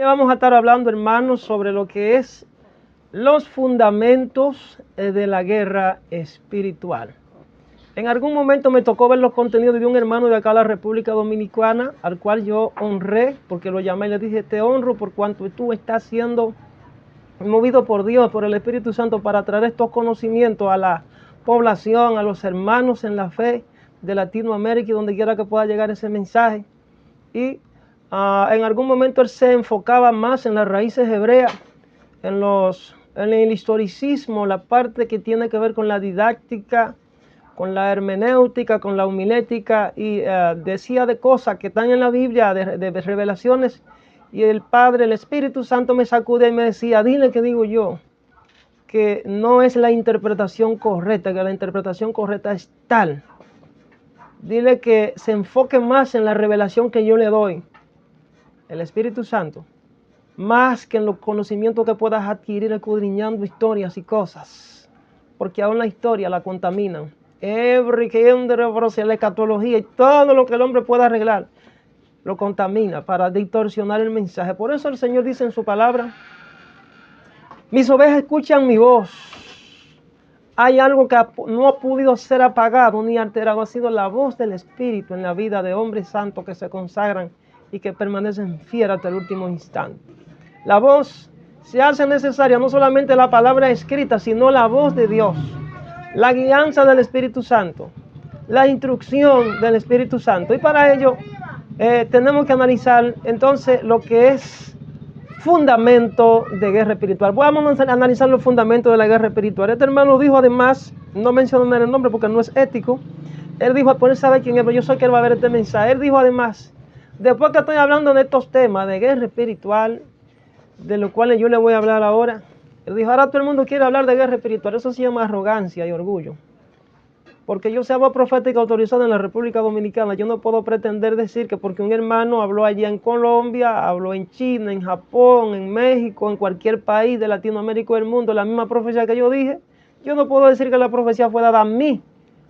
Vamos a estar hablando, hermanos, sobre lo que es los fundamentos de la guerra espiritual. En algún momento me tocó ver los contenidos de un hermano de acá de la República Dominicana, al cual yo honré, porque lo llamé y le dije, te honro por cuanto tú estás siendo movido por Dios, por el Espíritu Santo, para traer estos conocimientos a la población, a los hermanos en la fe de Latinoamérica y donde quiera que pueda llegar ese mensaje. Y en algún momento él se enfocaba más en las raíces hebreas, en el historicismo, la parte que tiene que ver con la didáctica, con la hermenéutica, con la homilética, y decía de cosas que están en la Biblia, de revelaciones, y el Padre, el Espíritu Santo me sacudía y me decía, dile que digo yo, que no es la interpretación correcta, que la interpretación correcta es tal. Dile que se enfoque más en la revelación que yo le doy, el Espíritu Santo, más que en los conocimientos que puedas adquirir escudriñando historias y cosas, porque aún la historia la contaminan. La escatología y todo lo que el hombre pueda arreglar lo contamina para distorsionar el mensaje. Por eso el Señor dice en su palabra, mis ovejas escuchan mi voz. Hay algo que no ha podido ser apagado ni alterado, ha sido la voz del Espíritu en la vida de hombres santos que se consagran y que permanecen fieles hasta el último instante. La voz se hace necesaria, no solamente la palabra escrita, sino la voz de Dios, la guianza del Espíritu Santo, la instrucción del Espíritu Santo. Y para ello tenemos que analizar entonces lo que es fundamento de guerra espiritual. Vamos a analizar los fundamentos de la guerra espiritual. Este hermano dijo además, no mencioné el nombre porque no es ético, él dijo, por él sabe quién es, pero yo sé que él va a ver este mensaje. Él dijo además, después que estoy hablando de estos temas de guerra espiritual, de los cuales yo le voy a hablar ahora, él dijo, ahora todo el mundo quiere hablar de guerra espiritual. Eso se llama arrogancia y orgullo. Porque yo sea voz profética autorizada en la República Dominicana, yo no puedo pretender decir que porque un hermano habló allá en Colombia, habló en China, en Japón, en México, en cualquier país de Latinoamérica o del mundo, la misma profecía que yo dije, yo no puedo decir que la profecía fue dada a mí,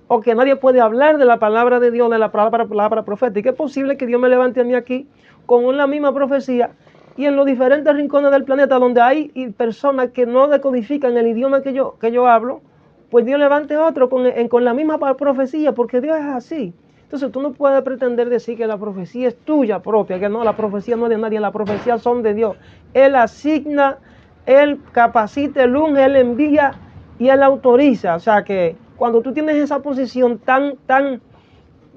o que nadie puede hablar de la palabra de Dios, de la palabra profética. Es posible que Dios me levante a mí aquí con la misma profecía y en los diferentes rincones del planeta donde hay personas que no decodifican el idioma que yo hablo, pues Dios levante otro con la misma profecía, porque Dios es así. Entonces tú no puedes pretender decir que la profecía es tuya propia, que no, la profecía no es de nadie, la profecía son de Dios. Él asigna, Él capacita, Él unge, Él envía y Él autoriza. O sea que cuando tú tienes esa posición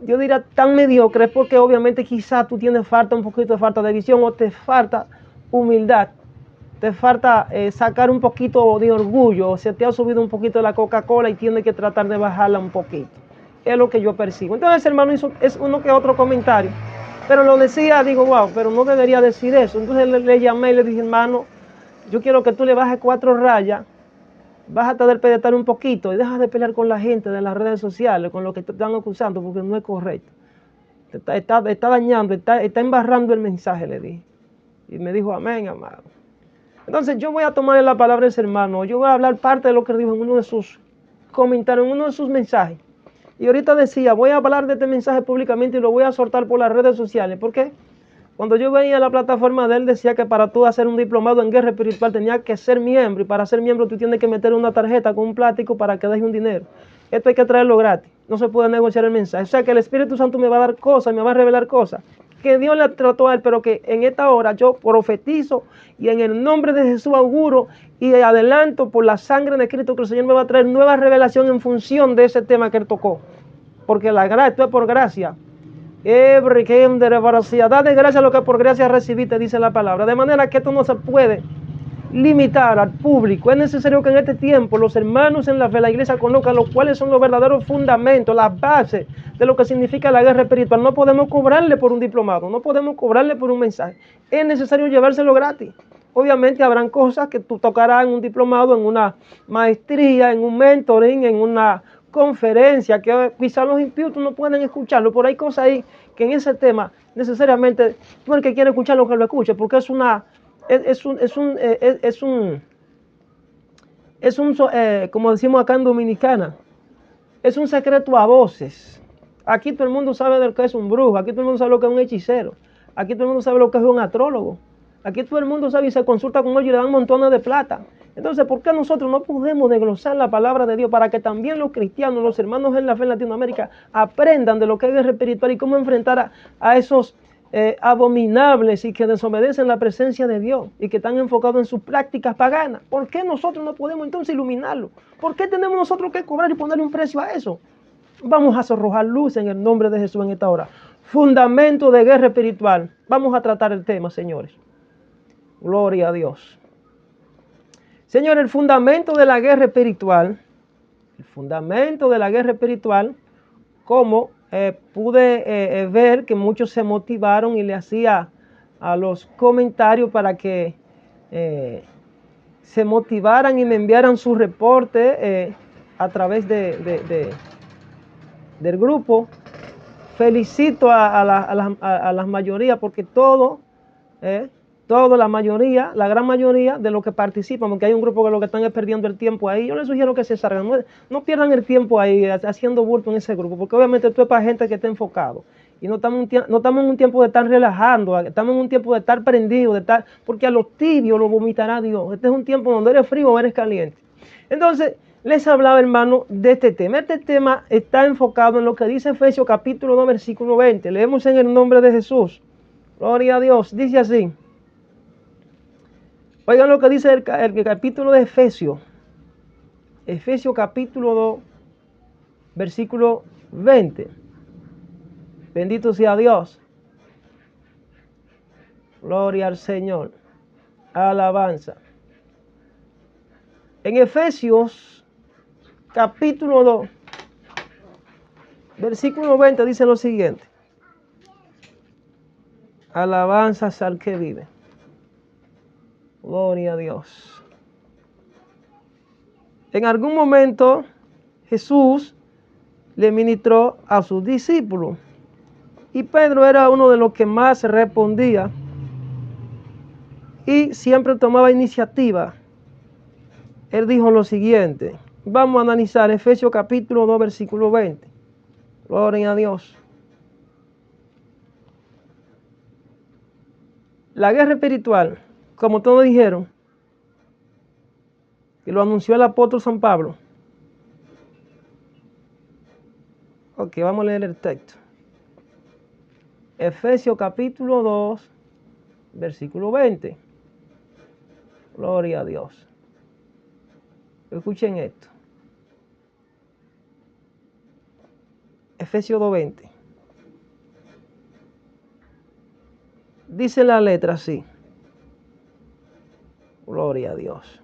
yo diría tan mediocre, es porque obviamente quizás tú tienes un poquito de falta de visión o te falta humildad. Te falta sacar un poquito de orgullo, o se te ha subido un poquito la Coca-Cola y tienes que tratar de bajarla un poquito. Es lo que yo percibo. Entonces el hermano hizo uno que otro comentario, pero lo decía, digo, wow, pero no debería decir eso. Entonces le llamé y le dije, hermano, yo quiero que tú le bajes 4 rayas, bájate del pedestal un poquito y deja de pelear con la gente de las redes sociales, con lo que te están acusando, porque no es correcto. Está dañando, está embarrando el mensaje, le dije. Y me dijo, amén, amado. Entonces yo voy a tomarle la palabra a ese hermano, yo voy a hablar parte de lo que dijo en uno de sus comentarios, en uno de sus mensajes. Y ahorita decía, voy a hablar de este mensaje públicamente y lo voy a soltar por las redes sociales. ¿Por qué? Cuando yo veía la plataforma de él, decía que para tú hacer un diplomado en guerra espiritual tenía que ser miembro. Y para ser miembro tú tienes que meter una tarjeta con un plástico para que deje un dinero. Esto hay que traerlo gratis. No se puede negociar el mensaje. O sea que el Espíritu Santo me va a dar cosas, me va a revelar cosas que Dios le trató a él, pero que en esta hora yo profetizo y en el nombre de Jesús auguro y adelanto por la sangre de Cristo que el Señor me va a traer nueva revelación en función de ese tema que él tocó. Porque esto es por gracia. Da de gracia lo que por gracia recibiste, dice la palabra. De manera que esto no se puede limitar al público. Es necesario que en este tiempo los hermanos en la fe, la iglesia, conozcan los cuales son los verdaderos fundamentos, las bases de lo que significa la guerra espiritual. No podemos cobrarle por un diplomado, no podemos cobrarle por un mensaje. Es necesario llevárselo gratis. Obviamente habrán cosas que tú tocarás en un diplomado, en una maestría, en un mentoring, en una conferencia, que quizás los impíos no pueden escucharlo, pero hay cosas ahí que en ese tema necesariamente tú el que quiere escucharlo que lo escuche, porque es como decimos acá en Dominicana, es un secreto a voces. Aquí todo el mundo sabe de lo que es un brujo, aquí todo el mundo sabe lo que es un hechicero, aquí todo el mundo sabe lo que es un astrólogo, Aquí todo el mundo sabe y se consulta con ellos y le dan montones de plata. Entonces, ¿por qué nosotros no podemos desglosar la palabra de Dios para que también los cristianos, los hermanos en la fe en Latinoamérica, aprendan de lo que es guerra espiritual y cómo enfrentar a esos abominables y que desobedecen la presencia de Dios y que están enfocados en sus prácticas paganas? ¿Por qué nosotros no podemos entonces iluminarlo? ¿Por qué tenemos nosotros que cobrar y ponerle un precio a eso? Vamos a arrojar luz en el nombre de Jesús en esta hora. Fundamento de guerra espiritual. Vamos a tratar el tema, señores. Gloria a Dios. Señor, el fundamento de la guerra espiritual, como pude ver que muchos se motivaron y le hacía a los comentarios para que se motivaran y me enviaran su reporte a través del grupo. Felicito a la mayoría porque la gran mayoría de los que participan, porque hay un grupo que lo que están es perdiendo el tiempo ahí. Yo les sugiero que se salgan, no pierdan el tiempo ahí haciendo bulto en ese grupo, porque obviamente esto es para gente que está enfocado. Y no estamos en un tiempo de estar relajando, estamos en un tiempo de estar prendidos, porque a los tibios lo vomitará Dios. Este es un tiempo donde eres frío o eres caliente. Entonces, les hablaba, hermano, de este tema. Este tema está enfocado en lo que dice Efesios capítulo 2, versículo 20. Leemos en el nombre de Jesús. Gloria a Dios. Dice así. Oigan lo que dice el capítulo de Efesios. Efesios capítulo 2, versículo 20. Bendito sea Dios. Gloria al Señor. Alabanza. En Efesios capítulo 2, versículo 20 dice lo siguiente. Alabanzas al que vive. Gloria a Dios. En algún momento Jesús le ministró a sus discípulos y Pedro era uno de los que más respondía y siempre tomaba iniciativa. Él dijo lo siguiente. Vamos a analizar Efesios capítulo 2, versículo 20. Gloria a Dios. La guerra espiritual, como todos dijeron, y lo anunció el apóstol San Pablo. Ok, vamos a leer el texto. Efesios capítulo 2, versículo 20. Gloria a Dios. Escuchen esto. Efesios 2:20. Dice la letra así. Gloria a Dios.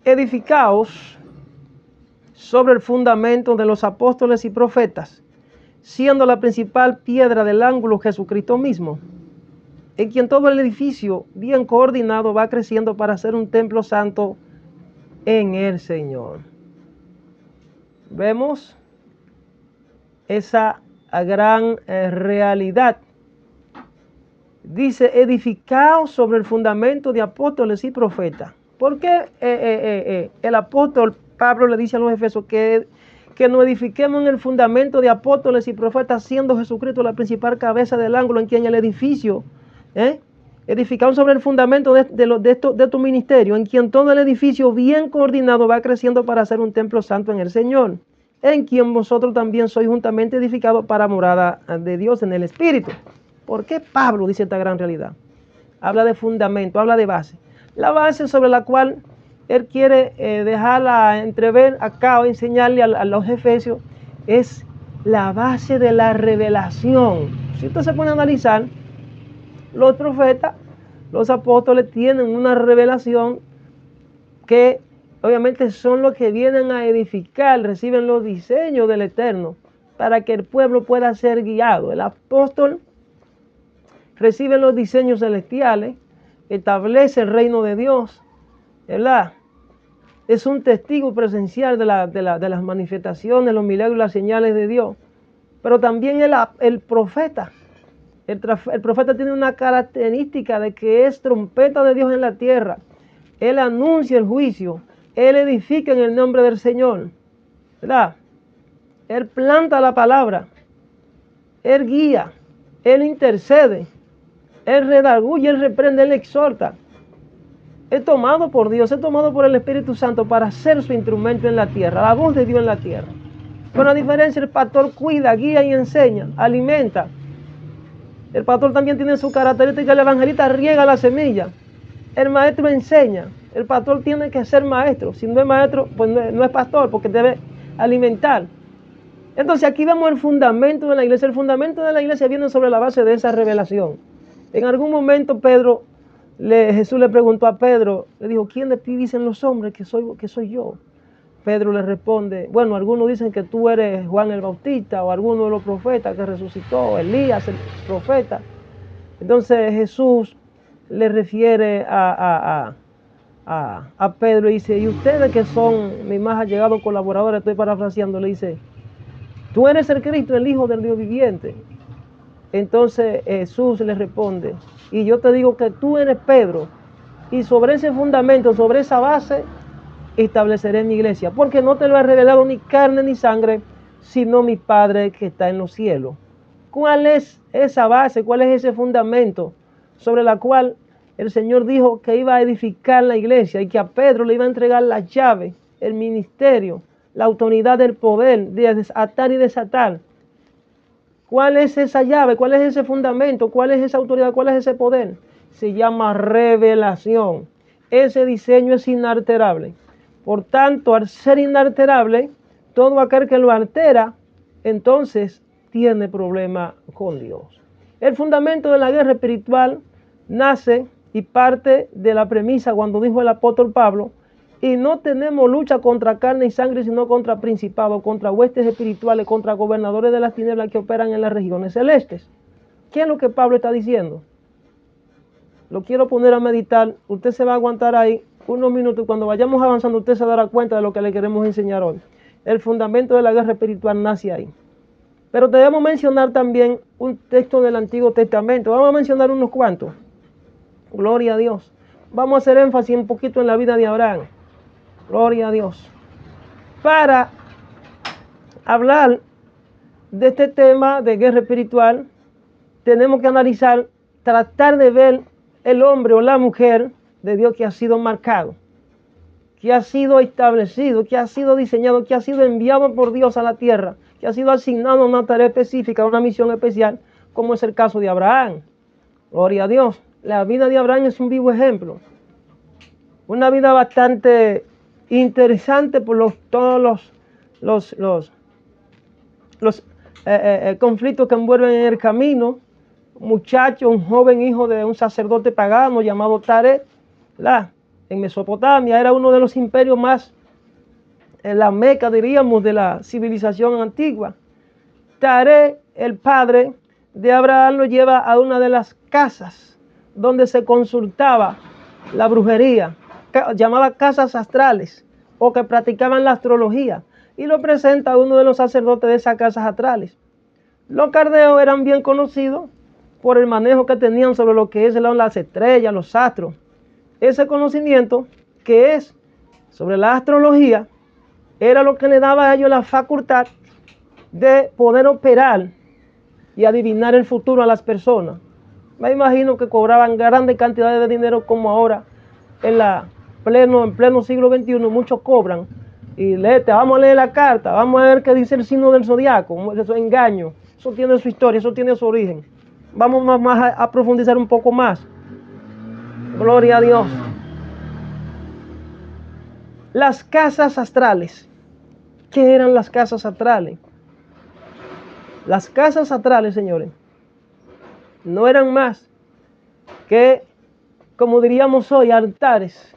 Edificaos sobre el fundamento de los apóstoles y profetas, siendo la principal piedra del ángulo Jesucristo mismo, en quien todo el edificio bien coordinado va creciendo para ser un templo santo en el Señor. Vemos esa gran realidad. Dice, edificaos sobre el fundamento de apóstoles y profetas. ¿Por qué el apóstol Pablo le dice a los efesios que nos edifiquemos en el fundamento de apóstoles y profetas, siendo Jesucristo la principal cabeza del ángulo, en quien el edificio, edificado sobre el fundamento de tu ministerio, en quien todo el edificio bien coordinado va creciendo para ser un templo santo en el Señor, en quien vosotros también sois juntamente edificados para morada de Dios en el Espíritu? ¿Por qué Pablo dice esta gran realidad? Habla de fundamento, habla de base. La base sobre la cual él quiere dejarla entrever acá o enseñarle a los efesios es la base de la revelación. Si usted se pone a analizar, los profetas, los apóstoles tienen una revelación que obviamente son los que vienen a edificar, reciben los diseños del Eterno para que el pueblo pueda ser guiado. El apóstol recibe los diseños celestiales, establece el reino de Dios, ¿verdad? Es un testigo presencial de las manifestaciones, los milagros, las señales de Dios. Pero también el profeta. El profeta tiene una característica de que es trompeta de Dios en la tierra. Él anuncia el juicio. Él edifica en el nombre del Señor, ¿verdad? Él planta la palabra. Él guía. Él intercede. Él redarguye, Él reprende, Él exhorta. Es tomado por Dios, es tomado por el Espíritu Santo para ser su instrumento en la tierra, la voz de Dios en la tierra. Con la diferencia, el pastor cuida, guía y enseña, alimenta. El pastor también tiene su característica, el evangelista riega la semilla. El maestro enseña. El pastor tiene que ser maestro. Si no es maestro, pues no es pastor, porque debe alimentar. Entonces aquí vemos el fundamento de la iglesia. El fundamento de la iglesia viene sobre la base de esa revelación. En algún momento Jesús le preguntó a Pedro, le dijo, ¿quién de ti dicen los hombres que soy yo? Pedro le responde, bueno, algunos dicen que tú eres Juan el Bautista, o alguno de los profetas que resucitó, Elías el profeta. Entonces Jesús le refiere a Pedro y dice, y ustedes que son mis más allegados colaboradores, estoy parafraseando, le dice, tú eres el Cristo, el Hijo del Dios viviente. Entonces Jesús le responde, y yo te digo que tú eres Pedro, y sobre ese fundamento, sobre esa base, estableceré mi iglesia, porque no te lo ha revelado ni carne ni sangre, sino mi Padre que está en los cielos. ¿Cuál es esa base? ¿Cuál es ese fundamento sobre la cual el Señor dijo que iba a edificar la iglesia y que a Pedro le iba a entregar la llave, el ministerio, la autoridad del poder de desatar y desatar? ¿Cuál es esa llave? ¿Cuál es ese fundamento? ¿Cuál es esa autoridad? ¿Cuál es ese poder? Se llama revelación. Ese diseño es inalterable. Por tanto, al ser inalterable, todo aquel que lo altera, entonces tiene problema con Dios. El fundamento de la guerra espiritual nace y parte de la premisa cuando dijo el apóstol Pablo, y no tenemos lucha contra carne y sangre, sino contra principados, contra huestes espirituales, contra gobernadores de las tinieblas que operan en las regiones celestes. ¿Qué es lo que Pablo está diciendo? Lo quiero poner a meditar. Usted se va a aguantar ahí unos minutos y cuando vayamos avanzando usted se dará cuenta de lo que le queremos enseñar hoy. El fundamento de la guerra espiritual nace ahí. Pero debemos mencionar también un texto del Antiguo Testamento. Vamos a mencionar unos cuantos. Gloria a Dios. Vamos a hacer énfasis un poquito en la vida de Abraham. Gloria a Dios. Para hablar de este tema de guerra espiritual, tenemos que analizar, tratar de ver el hombre o la mujer de Dios que ha sido marcado, que ha sido establecido, que ha sido diseñado, que ha sido enviado por Dios a la tierra, que ha sido asignado a una tarea específica, a una misión especial, como es el caso de Abraham. Gloria a Dios. La vida de Abraham es un vivo ejemplo. Una vida bastante interesante por todos los conflictos que envuelven en el camino. Un muchacho, un joven hijo de un sacerdote pagano llamado Taré, en Mesopotamia, era uno de los imperios más, en la Meca diríamos, de la civilización antigua. Taré, el padre de Abraham, lo lleva a una de las casas donde se consultaba la brujería, llamada casas astrales, o que practicaban la astrología, y lo presenta a uno de los sacerdotes de esas casas astrales. Los caldeos eran bien conocidos por el manejo que tenían sobre lo que es las estrellas, los astros. Ese conocimiento que es sobre la astrología era lo que le daba a ellos la facultad de poder operar y adivinar el futuro a las personas. Me imagino que cobraban grandes cantidades de dinero como ahora en pleno siglo XXI, muchos cobran. Y vamos a leer la carta, vamos a ver qué dice el signo del zodiaco. Eso es engaño, eso tiene su historia, eso tiene su origen. Vamos más a profundizar un poco más. Gloria a Dios. Las casas astrales. ¿Qué eran las casas astrales? Las casas astrales, señores, no eran más que, como diríamos hoy, altares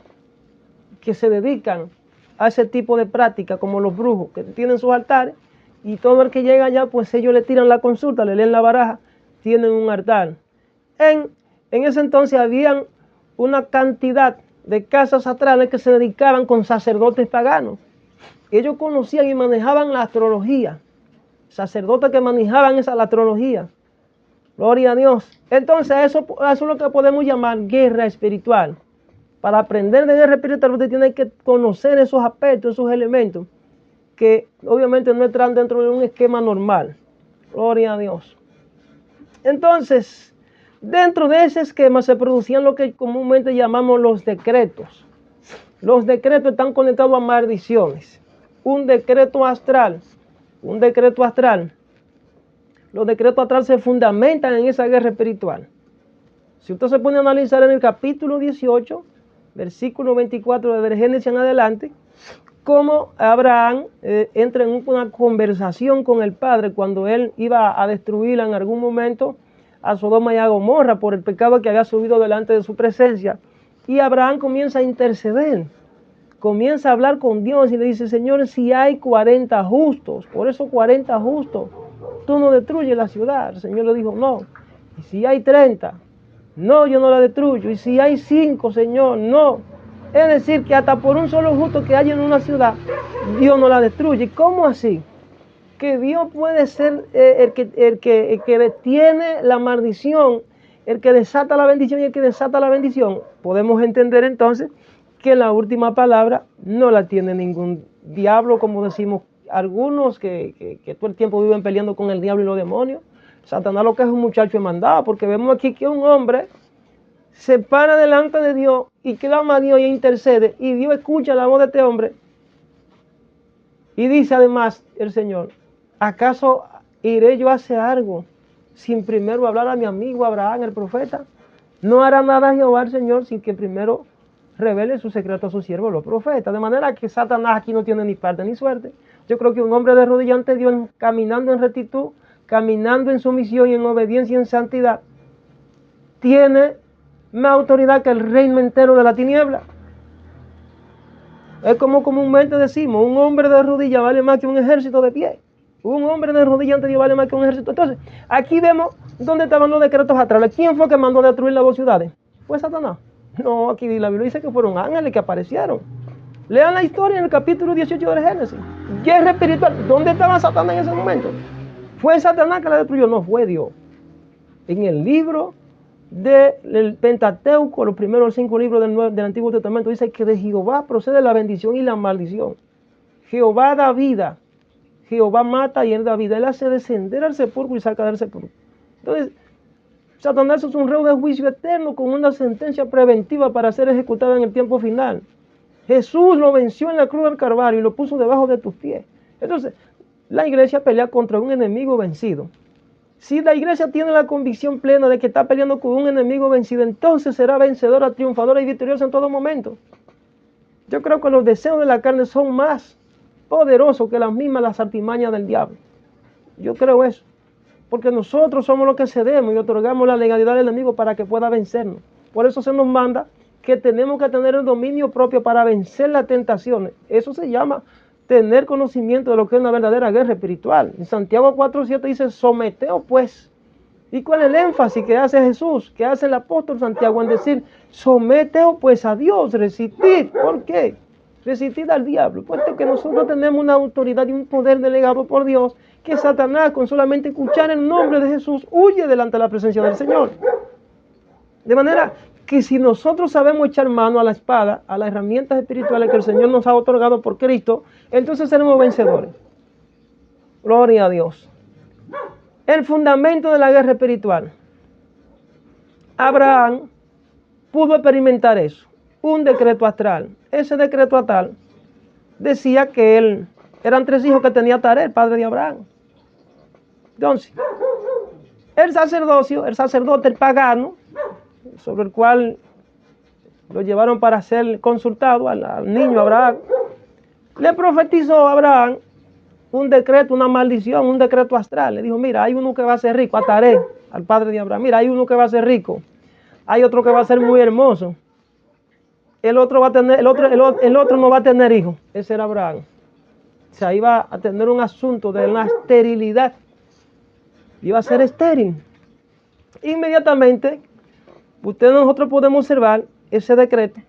que se dedican a ese tipo de práctica, como los brujos, que tienen sus altares, y todo el que llega allá, pues ellos le tiran la consulta, le leen la baraja, tienen un altar. En ese entonces habían una cantidad de casas astrales que se dedicaban con sacerdotes paganos. Ellos conocían y manejaban la astrología, sacerdotes que manejaban la astrología. Gloria a Dios. Entonces eso es lo que podemos llamar guerra espiritual. Para aprender de guerra espiritual usted tiene que conocer esos aspectos, esos elementos que obviamente no entran dentro de un esquema normal. Gloria a Dios. Entonces, Dentro de ese esquema se producían lo que comúnmente llamamos los decretos. Los decretos están conectados a maldiciones. Un decreto astral. Los decretos astrales se fundamentan en esa guerra espiritual. Si usted se pone a analizar en el capítulo 18, versículo 24 de Génesis en adelante, cómo Abraham entra en una conversación con el Padre cuando él iba a destruir en algún momento a Sodoma y a Gomorra por el pecado que había subido delante de su presencia. Y Abraham comienza a interceder, comienza a hablar con Dios y le dice: Señor, si hay 40 justos, por esos 40 justos, tú no destruyes la ciudad. El Señor le dijo: no. Y si hay 30, no, yo no la destruyo. Y si hay 5, Señor, no. Es decir, que hasta por un solo justo que haya en una ciudad, Dios no la destruye. ¿Cómo así? Que Dios puede ser el que detiene la maldición, el que desata la bendición y el que desata la bendición. Podemos entender entonces que la última palabra no la tiene ningún diablo, como decimos algunos que todo el tiempo viven peleando con el diablo y los demonios. Satanás lo que es un muchacho mandado, porque vemos aquí que un hombre se para delante de Dios y clama a Dios y intercede, y Dios escucha la voz de este hombre y dice además el Señor: ¿acaso iré yo a hacer algo sin primero hablar a mi amigo Abraham, el profeta? No hará nada Jehová el Señor sin que primero revele su secreto a sus siervos los profetas. De manera que Satanás aquí no tiene ni parte ni suerte. Yo creo que un hombre de rodillas ante Dios, caminando en rectitud, caminando en sumisión y en obediencia y en santidad, tiene más autoridad que el reino entero de la tiniebla. Es como comúnmente decimos: un hombre de rodillas vale más que un ejército de pie. Un hombre de rodillas ante Dios vale más que un ejército. Entonces, aquí vemos dónde estaban los decretos astrales. ¿Quién fue que mandó a destruir las 2 ciudades? ¿Fue Satanás? No, aquí la Biblia dice que fueron ángeles que aparecieron. Lean la historia en el capítulo 18 de Génesis. Guerra espiritual. ¿Dónde estaba Satanás en ese momento? ¿Fue Satanás que la destruyó? No, fue Dios. En el libro del Pentateuco, los primeros 5 libros del Antiguo Testamento, dice que de Jehová procede la bendición y la maldición. Jehová da vida, Jehová mata y él da vida. Él hace descender al sepulcro y saca del sepulcro. Entonces, Satanás es un reo de juicio eterno con una sentencia preventiva para ser ejecutada en el tiempo final. Jesús lo venció en la cruz del Calvario y lo puso debajo de tus pies. Entonces, la iglesia pelea contra un enemigo vencido. Si la iglesia tiene la convicción plena de que está peleando con un enemigo vencido, entonces será vencedora, triunfadora y victoriosa en todo momento. Yo creo que los deseos de la carne son más poderosos que las artimañas del diablo. Yo creo eso. Porque nosotros somos los que cedemos y otorgamos la legalidad del enemigo para que pueda vencernos. Por eso se nos manda que tenemos que tener el dominio propio para vencer las tentaciones. Eso se llama tener conocimiento de lo que es una verdadera guerra espiritual. En Santiago 4:7 dice: someteos pues. ¿Y cuál es el énfasis que hace Jesús, que hace el apóstol Santiago en decir: someteos pues a Dios, resistid? ¿Por qué? Resistid al diablo, puesto que nosotros tenemos una autoridad y un poder delegado por Dios, que Satanás, con solamente escuchar el nombre de Jesús, huye delante de la presencia del Señor. De manera que si nosotros sabemos echar mano a la espada, a las herramientas espirituales que el Señor nos ha otorgado por Cristo, entonces seremos vencedores. Gloria a Dios. El fundamento de la guerra espiritual. Abraham pudo experimentar eso. Un decreto astral. Ese decreto astral decía que eran 3 hijos que tenía Taré, el padre de Abraham. Entonces, el sacerdote, el pagano, sobre el cual lo llevaron para ser consultado al niño Abraham, le profetizó a Abraham un decreto, una maldición, un decreto astral. Le dijo: mira, hay uno que va a ser rico, a Taré, al padre de Abraham. Mira, hay uno que va a ser rico, hay otro que va a ser muy hermoso, el otro no va a tener hijos. Ese era Abraham. O sea, iba a tener un asunto de una esterilidad, iba a ser estéril. Inmediatamente, nosotros podemos observar ese decreto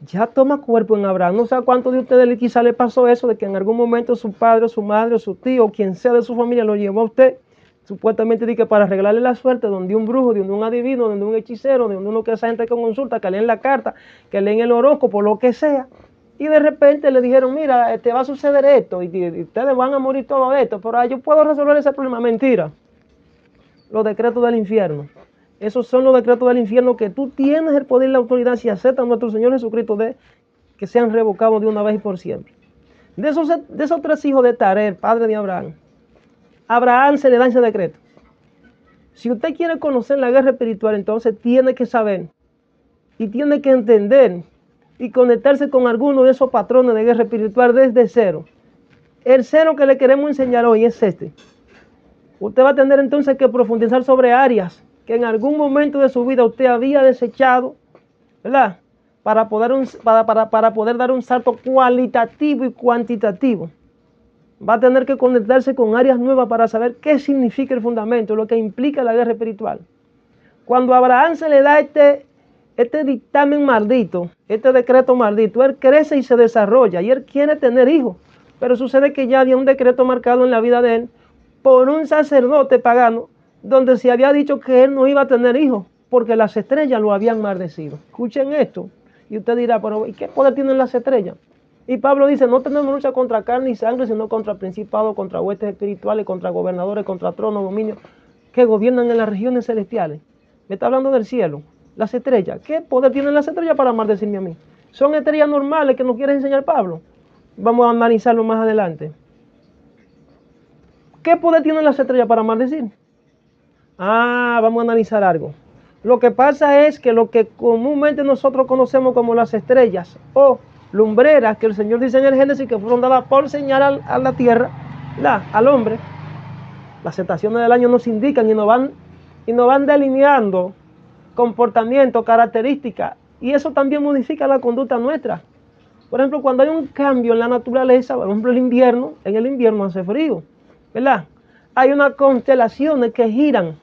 ya toma cuerpo en Abraham. No sé a cuántos de ustedes quizá le pasó eso, de que en algún momento su padre, su madre, su tío, quien sea de su familia, lo llevó a usted, supuestamente de que para arreglarle la suerte, donde un brujo, donde un adivino, donde un hechicero, donde uno que esa gente que consulta, que leen la carta, que leen el horóscopo, lo que sea. Y de repente le dijeron: mira, te va a suceder esto y ustedes van a morir todo esto, pero yo puedo resolver ese problema. Mentira. Los decretos del infierno. Esos son los decretos del infierno que tú tienes el poder y la autoridad si aceptas a nuestro Señor Jesucristo de que sean revocados de una vez y por siempre. De esos 3 hijos de Tarer, padre de Abraham, a Abraham se le da ese decreto. Si usted quiere conocer la guerra espiritual, entonces tiene que saber y tiene que entender y conectarse con alguno de esos patrones de guerra espiritual desde cero. El cero que le queremos enseñar hoy es este. Usted va a tener entonces que profundizar sobre áreas que en algún momento de su vida usted había desechado, ¿verdad? Para poder dar un salto cualitativo y cuantitativo. Va a tener que conectarse con áreas nuevas para saber qué significa el fundamento, lo que implica la guerra espiritual. Cuando a Abraham se le da este dictamen maldito, este decreto maldito, él crece y se desarrolla y él quiere tener hijos. Pero sucede que ya había un decreto marcado en la vida de él por un sacerdote pagano, donde se había dicho que él no iba a tener hijos, porque las estrellas lo habían maldecido. Escuchen esto, y usted dirá, pero ¿y qué poder tienen las estrellas? Y Pablo dice, no tenemos lucha contra carne y sangre, sino contra principados, contra huestes espirituales, contra gobernadores, contra tronos, dominios, que gobiernan en las regiones celestiales. Me está hablando del cielo, las estrellas. ¿Qué poder tienen las estrellas para maldecirme a mí? Son estrellas normales que nos quiere enseñar Pablo. Vamos a analizarlo más adelante. ¿Qué poder tienen las estrellas para maldecir? Vamos a analizar algo. Lo que pasa es que lo que comúnmente nosotros conocemos como las estrellas o lumbreras, que el Señor dice en el Génesis que fueron dadas por señal a la tierra, al hombre, las estaciones del año nos indican y nos van delineando comportamiento, características, y eso también modifica la conducta nuestra. Por ejemplo, cuando hay un cambio en la naturaleza, por ejemplo en el invierno hace frío, ¿verdad? Hay unas constelaciones que giran,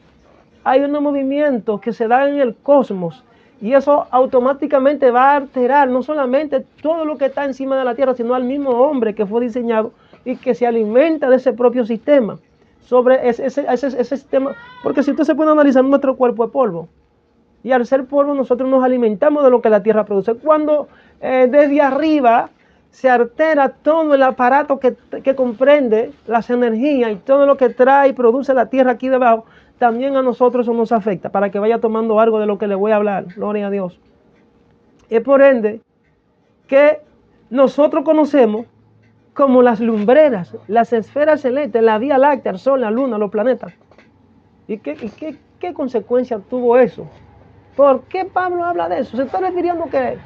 hay unos movimientos que se dan en el cosmos y eso automáticamente va a alterar no solamente todo lo que está encima de la Tierra, sino al mismo hombre que fue diseñado y que se alimenta de ese propio sistema, sobre ese sistema, porque si usted se puede analizar, nuestro cuerpo es polvo y al ser polvo nosotros nos alimentamos de lo que la Tierra produce. Cuando desde arriba se altera todo el aparato que comprende las energías y todo lo que trae y produce la tierra aquí debajo, también a nosotros eso nos afecta, para que vaya tomando algo de lo que le voy a hablar. Gloria a Dios. Es por ende que nosotros conocemos como las lumbreras, las esferas celestes, la Vía Láctea, el Sol, la Luna, los planetas. ¿Y qué consecuencia tuvo eso? ¿Por qué Pablo habla de eso? Se está refiriendo que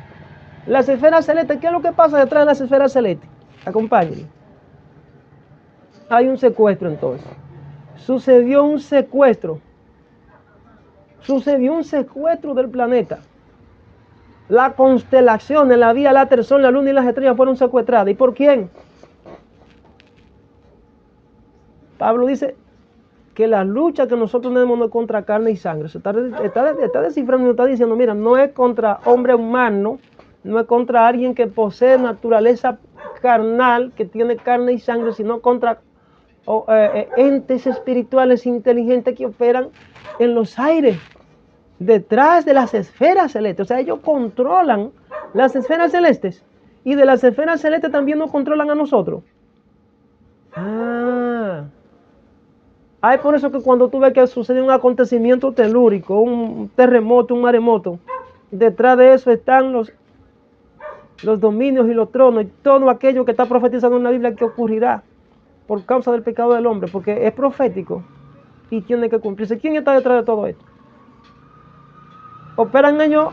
las esferas celestes, ¿qué es lo que pasa detrás de las esferas celestes? Acompáñenme. Hay un secuestro entonces. Sucedió un secuestro del planeta. Las constelaciones, la Vía Láctea, el Sol, la Luna y las estrellas fueron secuestradas. ¿Y por quién? Pablo dice que la lucha que nosotros tenemos no es contra carne y sangre. Se está descifrando y está diciendo, mira, no es contra hombre humano, no es contra alguien que posee naturaleza carnal, que tiene carne y sangre, sino contra entes espirituales inteligentes que operan en los aires, detrás de las esferas celestes. O sea, ellos controlan las esferas celestes y de las esferas celestes también nos controlan a nosotros. Es por eso que cuando tú ves que sucede un acontecimiento telúrico, un terremoto, un maremoto, detrás de eso están los dominios y los tronos y todo aquello que está profetizado en la Biblia que ocurrirá por causa del pecado del hombre, porque es profético y tiene que cumplirse. ¿Quién está detrás de todo esto? ¿Operan ellos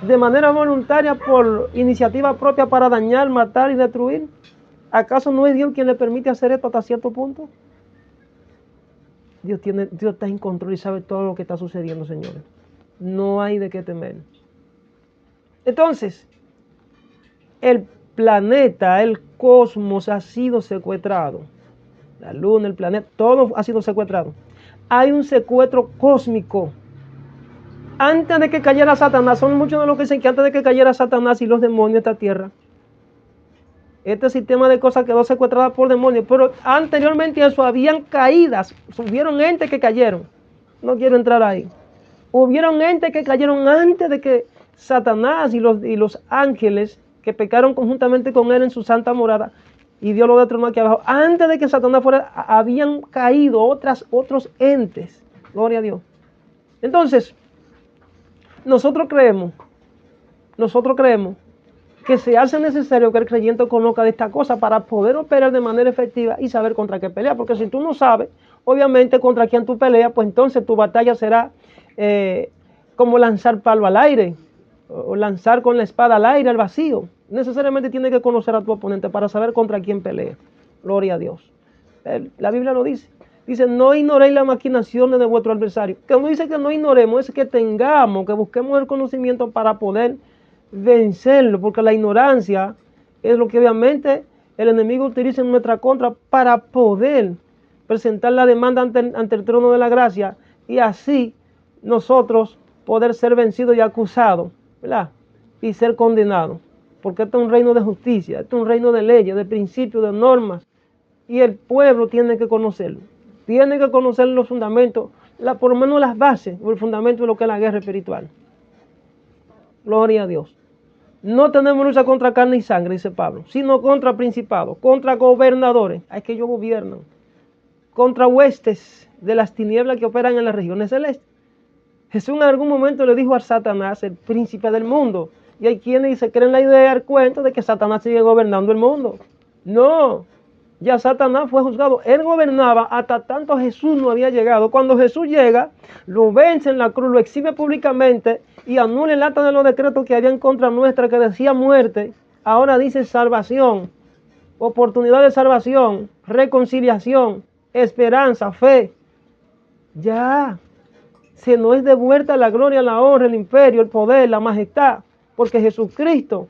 de manera voluntaria por iniciativa propia para dañar, matar y destruir? ¿Acaso no es Dios quien le permite hacer esto hasta cierto punto? Dios está en control y sabe todo lo que está sucediendo, señores. No hay de qué temer. Entonces, el planeta, el cosmos ha sido secuestrado. La luna, el planeta, todo ha sido secuestrado. Hay un secuestro cósmico. Antes de que cayera Satanás, son muchos de los que dicen que antes de que cayera Satanás y los demonios de esta tierra, este sistema de cosas quedó secuestrado por demonios, pero anteriormente a eso habían caídas, hubieron entes que cayeron. No quiero entrar ahí. Hubieron entes que cayeron antes de que Satanás y los ángeles que pecaron conjuntamente con él en su santa morada y Dios lo destronó aquí abajo. Antes de que Satanás fuera, habían caído otros entes. Gloria a Dios. Entonces, nosotros creemos que se hace necesario que el creyente conozca de esta cosa para poder operar de manera efectiva y saber contra qué pelea. Porque si tú no sabes, obviamente, contra quién tú peleas, pues entonces tu batalla será como lanzar palo al aire o lanzar con la espada al aire, al vacío. Necesariamente tienes que conocer a tu oponente para saber contra quién pelea. Gloria a Dios. La Biblia lo dice. Dice, no ignoréis las maquinaciones de vuestro adversario. Que no dice que no ignoremos, es que tengamos, que busquemos el conocimiento para poder vencerlo, porque la ignorancia es lo que obviamente el enemigo utiliza en nuestra contra para poder presentar la demanda ante el trono de la gracia y así nosotros poder ser vencidos y acusados, ¿verdad? Y ser condenados, porque este es un reino de justicia, este es un reino de leyes, de principios, de normas, y el pueblo tiene que conocerlo, tiene que conocer los fundamentos, por lo menos las bases o el fundamento de lo que es la guerra espiritual. Gloria a Dios. No tenemos lucha contra carne y sangre, dice Pablo, sino contra principados, contra gobernadores, hay que ellos gobiernan, contra huestes de las tinieblas que operan en las regiones celestes. Jesús en algún momento le dijo a Satanás, el príncipe del mundo, y hay quienes se creen la idea, el cuento de que Satanás sigue gobernando el mundo. No, ya Satanás fue juzgado, él gobernaba hasta tanto Jesús no había llegado. Cuando Jesús llega, lo vence en la cruz, lo exhibe públicamente y anula el acta de los decretos que había en contra nuestra que decía muerte. Ahora dice salvación, oportunidad de salvación, reconciliación, esperanza, fe. Ya se nos es devuelta la gloria, la honra, el imperio, el poder, la majestad, porque Jesucristo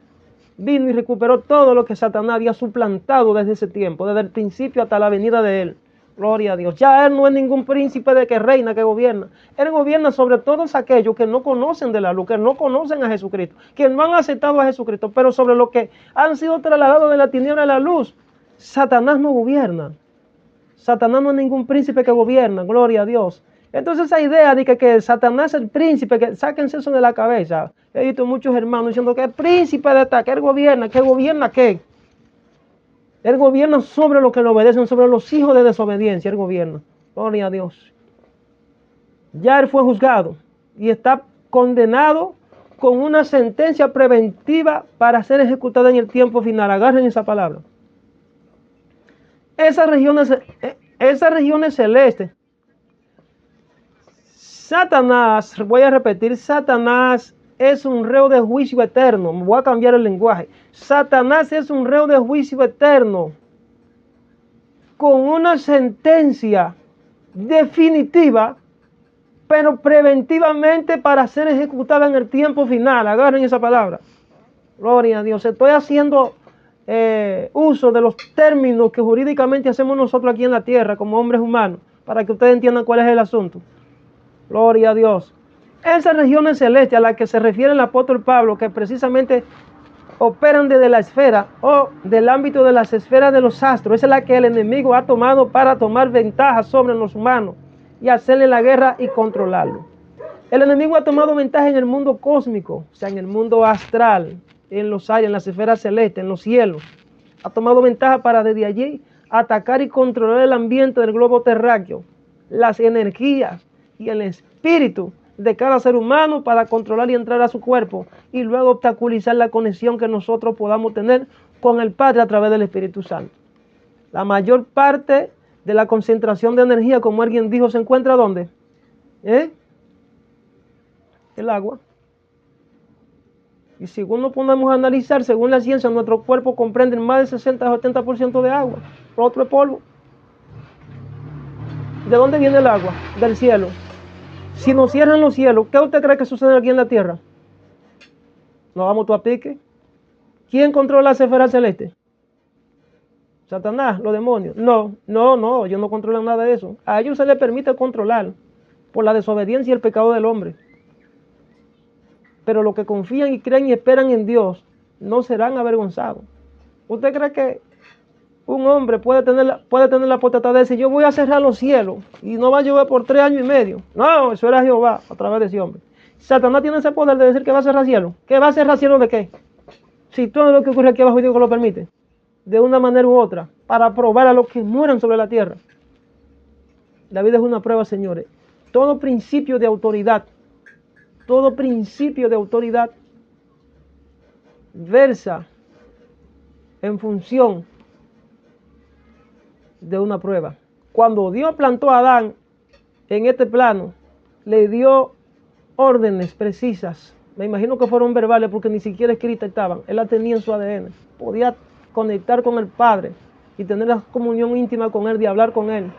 vino y recuperó todo lo que Satanás había suplantado desde ese tiempo, desde el principio hasta la venida de él. Gloria a Dios. Ya él no es ningún príncipe de que reina, que gobierna. Él gobierna sobre todos aquellos que no conocen de la luz, que no conocen a Jesucristo, que no han aceptado a Jesucristo, pero sobre los que han sido trasladados de la tiniebla a la luz, Satanás no gobierna. Satanás no es ningún príncipe que gobierna, gloria a Dios. Entonces esa idea de que Satanás es el príncipe, que sáquense eso de la cabeza. He visto muchos hermanos diciendo que el príncipe de esta, que él gobierna, ¿qué? Él gobierna sobre los que le obedecen, sobre los hijos de desobediencia, él gobierna. Gloria a Dios. Ya él fue juzgado y está condenado con una sentencia preventiva para ser ejecutada en el tiempo final. Agarren esa palabra. Esas regiones celestes, Satanás, voy a repetir, Satanás es un reo de juicio eterno. Me voy a cambiar el lenguaje. Satanás es un reo de juicio eterno con una sentencia definitiva, pero preventivamente para ser ejecutada en el tiempo final. Agarren esa palabra. Gloria a Dios. Estoy haciendo uso de los términos que jurídicamente hacemos nosotros aquí en la tierra como hombres humanos, para que ustedes entiendan cuál es el asunto. Gloria a Dios. Esas regiones celestes a las que se refiere el apóstol Pablo, que precisamente operan desde la esfera o del ámbito de las esferas de los astros, esa es la que el enemigo ha tomado para tomar ventaja sobre los humanos y hacerle la guerra y controlarlo. El enemigo ha tomado ventaja en el mundo cósmico, o sea, en el mundo astral, en los aires, en las esferas celestes, en los cielos. Ha tomado ventaja para desde allí atacar y controlar el ambiente del globo terráqueo, las energías y el espíritu de cada ser humano para controlar y entrar a su cuerpo y luego obstaculizar la conexión que nosotros podamos tener con el Padre a través del Espíritu Santo. La mayor parte de la concentración de energía, como alguien dijo, ¿se encuentra dónde? El agua. Y según nos ponemos a analizar, según la ciencia, nuestro cuerpo comprende más del 60 o 70% de agua. Lo otro es polvo. ¿De dónde viene el agua? Del cielo. Si nos cierran los cielos, ¿qué usted cree que sucede aquí en la tierra? ¿Nos vamos tú a pique? ¿Quién controla las esferas celestes? Satanás, los demonios. No, ellos no controlan nada de eso. A ellos se les permite controlar por la desobediencia y el pecado del hombre. Pero los que confían y creen y esperan en Dios no serán avergonzados. ¿Usted cree que un hombre puede tener la potestad de decir, yo voy a cerrar los cielos y no va a llover por 3 años y medio? No, eso era Jehová a través de ese hombre. Satanás tiene ese poder de decir que va a cerrar cielo. ¿Qué va a cerrar cielo de qué? Si todo lo que ocurre aquí abajo Dios lo permite, de una manera u otra, para probar a los que mueran sobre la tierra. La vida es una prueba, señores. todo principio de autoridad, versa en función de una prueba. Cuando Dios plantó a Adán en este plano, le dio órdenes precisas. Me imagino que fueron verbales porque ni siquiera escritas estaban. Él la tenía en su ADN. Podía conectar con el Padre y tener la comunión íntima con Él, de hablar con Él.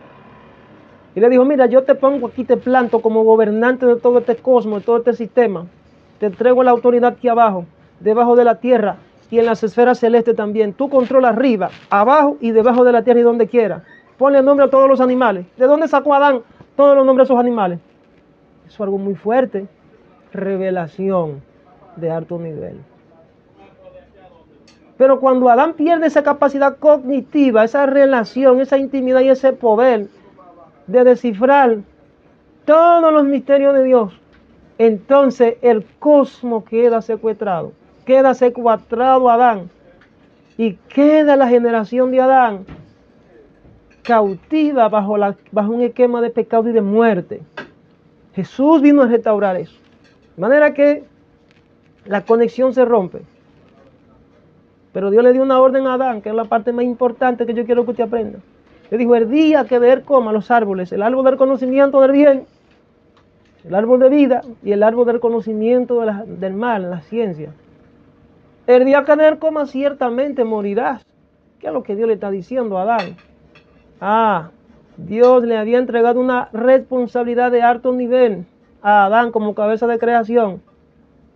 Y le dijo, mira, yo te pongo aquí, te planto como gobernante de todo este cosmos, de todo este sistema. Te entrego la autoridad aquí abajo, debajo de la tierra y en las esferas celestes también. Tú controlas arriba, abajo y debajo de la tierra y donde quiera. Ponle nombre a todos los animales. ¿De dónde sacó Adán todos los nombres de esos animales? Eso es algo muy fuerte. Revelación de alto nivel. Pero cuando Adán pierde esa capacidad cognitiva, esa relación, esa intimidad y ese poder de descifrar todos los misterios de Dios, entonces el cosmos queda secuestrado Adán, y queda la generación de Adán cautiva bajo un esquema de pecado y de muerte. Jesús vino a restaurar eso, de manera que la conexión se rompe. Pero Dios le dio una orden a Adán, que es la parte más importante que yo quiero que usted aprenda. Le dijo, el día que de él coma los árboles, el árbol del conocimiento del bien, el árbol de vida y el árbol del conocimiento del mal, la ciencia. El día que de él coma ciertamente morirás. ¿Qué es lo que Dios le está diciendo a Adán? Dios le había entregado una responsabilidad de alto nivel a Adán como cabeza de creación.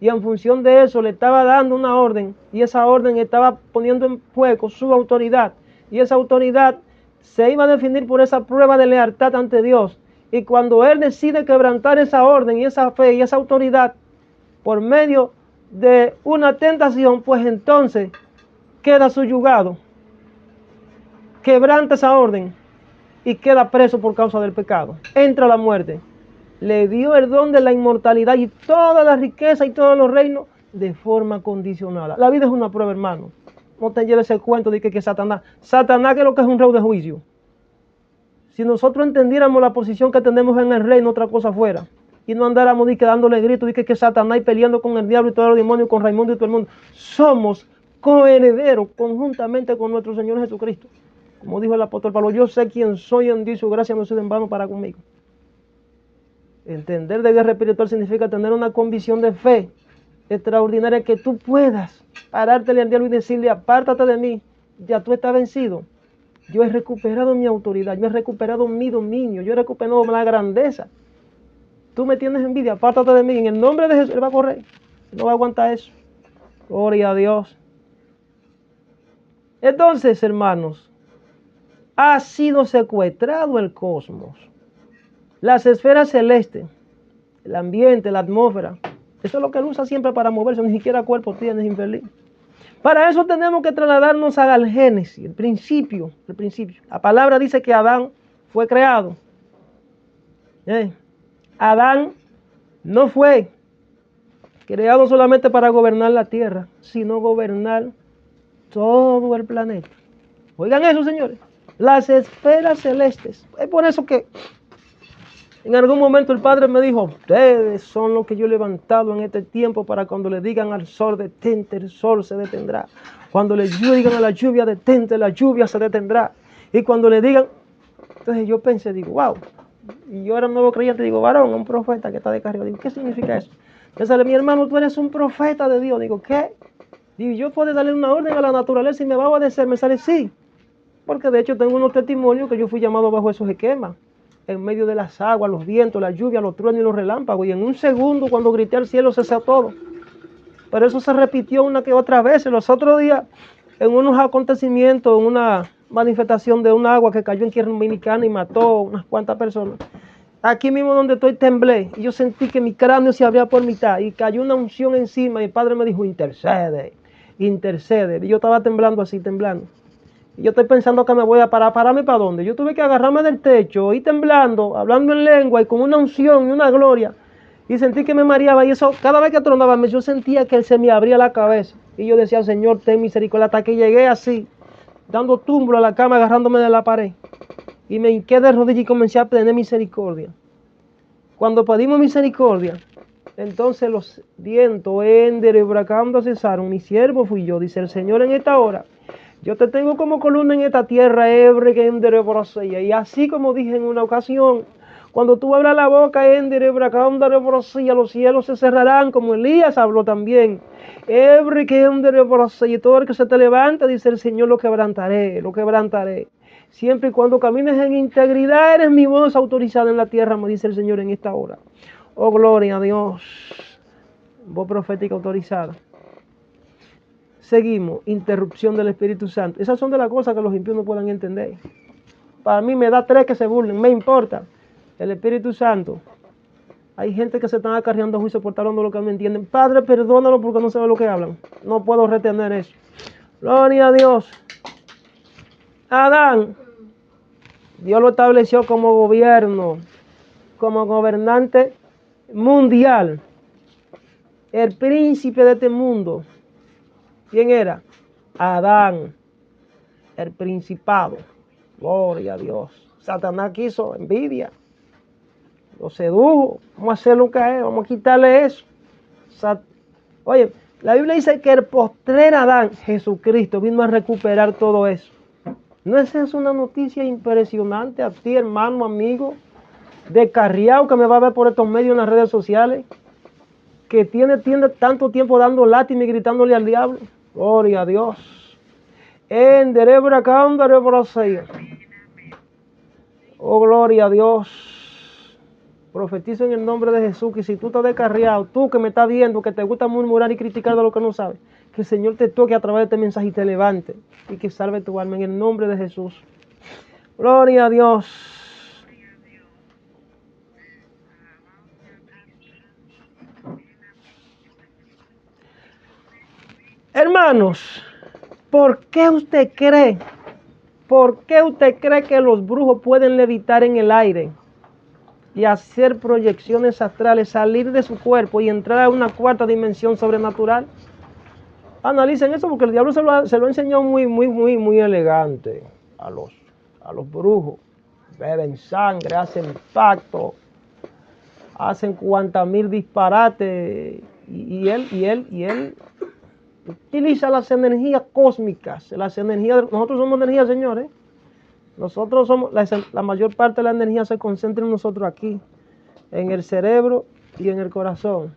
Y en función de eso le estaba dando una orden, y esa orden estaba poniendo en juego su autoridad. Y esa autoridad se iba a definir por esa prueba de lealtad ante Dios. Y cuando él decide quebrantar esa orden y esa fe y esa autoridad por medio de una tentación, pues entonces queda subyugado, quebranta esa orden y queda preso por causa del pecado. Entra la muerte. Le dio el don de la inmortalidad y toda la riqueza y todos los reinos de forma condicionada. La vida es una prueba, hermano. No te lleves el cuento de que Satanás, que es lo que es un rey de juicio. Si nosotros entendiéramos la posición que tenemos en el reino, otra cosa fuera. Y no andáramos dándole gritos, que Satanás y peleando con el diablo y todos los demonios, con Raimundo y todo el mundo. Somos coherederos conjuntamente con nuestro Señor Jesucristo. Como dijo el apóstol Pablo, yo sé quién soy en Dios y su gracia no es en vano para conmigo. Entender de guerra espiritual significa tener una convicción de fe extraordinaria, que tú puedas parártele al diablo y decirle, apártate de mí, ya tú estás vencido. Yo he recuperado mi autoridad, yo he recuperado mi dominio, yo he recuperado la grandeza. Tú me tienes envidia, apártate de mí. En el nombre de Jesús, él va a correr. No va a aguantar eso. Gloria a Dios. Entonces, hermanos, ha sido secuestrado el cosmos. Las esferas celestes, el ambiente, la atmósfera. Eso es lo que él usa siempre para moverse, ni siquiera cuerpo tiene, es infeliz. Para eso tenemos que trasladarnos al Génesis, el principio. La palabra dice que Adán fue creado. Adán no fue creado solamente para gobernar la tierra, sino gobernar todo el planeta. Oigan eso, señores. Las esferas celestes. Es por eso que en algún momento el Padre me dijo, ustedes son los que yo he levantado en este tiempo para cuando le digan al sol, detente, el sol se detendrá. Cuando le digan a la lluvia, detente, la lluvia se detendrá. Y cuando le digan, entonces yo pensé, digo, wow. Y yo era un nuevo creyente, digo, varón, un profeta que está de carrera. Digo, ¿qué significa eso? Me sale, mi hermano, tú eres un profeta de Dios. Digo, ¿qué? Digo, yo puedo darle una orden a la naturaleza y me va a obedecer. Me sale, sí. Porque de hecho tengo unos testimonios que yo fui llamado bajo esos esquemas. En medio de las aguas, los vientos, la lluvia, los truenos y los relámpagos. Y en un segundo, cuando grité al cielo, cesó todo. Pero eso se repitió una que otra vez. Los otros días, en unos acontecimientos, en una manifestación de un agua que cayó en tierra dominicana y mató unas cuantas personas. Aquí mismo donde estoy temblé. Y yo sentí que mi cráneo se abría por mitad. Y cayó una unción encima. Y el Padre me dijo, intercede, intercede. Y yo estaba temblando así, temblando. Y yo estoy pensando que me voy a parar. ¿Pararme para dónde? Yo tuve que agarrarme del techo y temblando, hablando en lengua y con una unción y una gloria. Y sentí que me mareaba. Y eso, cada vez que tronaba, yo sentía que se me abría la cabeza. Y yo decía, Señor, ten misericordia. Hasta que llegué así, dando tumblo a la cama, agarrándome de la pared. Y me hinqué de rodillas y comencé a tener misericordia. Cuando pedimos misericordia, entonces los vientos, Ender, Bracando cesaron. Mi siervo fui yo, dice el Señor en esta hora. Yo te tengo como columna en esta tierra, Ebre, que Ender, Brosella. Y así como dije en una ocasión, cuando tú abras la boca, Ender, Bracando, Brosella, los cielos se cerrarán, como Elías habló también. Ebre, que Ender, Brosella. Y todo el que se te levanta, dice el Señor, lo quebrantaré, lo quebrantaré. Siempre y cuando camines en integridad, eres mi voz autorizada en la tierra, me dice el Señor en esta hora. Oh, gloria a Dios. Voz profética autorizada. Seguimos. Interrupción del Espíritu Santo. Esas son de las cosas que los impíos no puedan entender. Para mí me da tres que se burlen. Me importa. El Espíritu Santo. Hay gente que se están acarreando a juicio por tal lo que no entienden. Padre, perdónalo porque no sabe lo que hablan. No puedo retener eso. Gloria a Dios. Adán, Dios lo estableció como gobierno, como gobernante mundial. El príncipe de este mundo. ¿Quién era? Adán, el principado. Gloria a Dios. Satanás quiso envidia. Lo sedujo. Vamos a hacerlo caer, vamos a quitarle eso. Oye, la Biblia dice que el postrer Adán, Jesucristo, vino a recuperar todo eso. ¿No es eso una noticia impresionante a ti, hermano, amigo, descarriado que me va a ver por estos medios en las redes sociales? Que tiene tanto tiempo dando lástima y gritándole al diablo. Gloria a Dios. Oh, gloria a Dios. Profetizo en el nombre de Jesús que si tú estás descarriado, tú que me estás viendo, que te gusta murmurar y criticar de lo que no sabes, que el Señor te toque a través de este mensaje y te levante y que salve tu alma en el nombre de Jesús. Gloria a Dios. Hermanos, ¿por qué usted cree que los brujos pueden levitar en el aire y hacer proyecciones astrales, salir de su cuerpo y entrar a una cuarta dimensión sobrenatural? Analicen eso porque el diablo se lo enseñó muy elegante a los brujos. Beben sangre, hacen pacto, hacen cuantas mil disparates y él utiliza las energías cósmicas, nosotros somos energía, señores. Nosotros somos, la mayor parte de la energía se concentra en nosotros aquí, en el cerebro y en el corazón.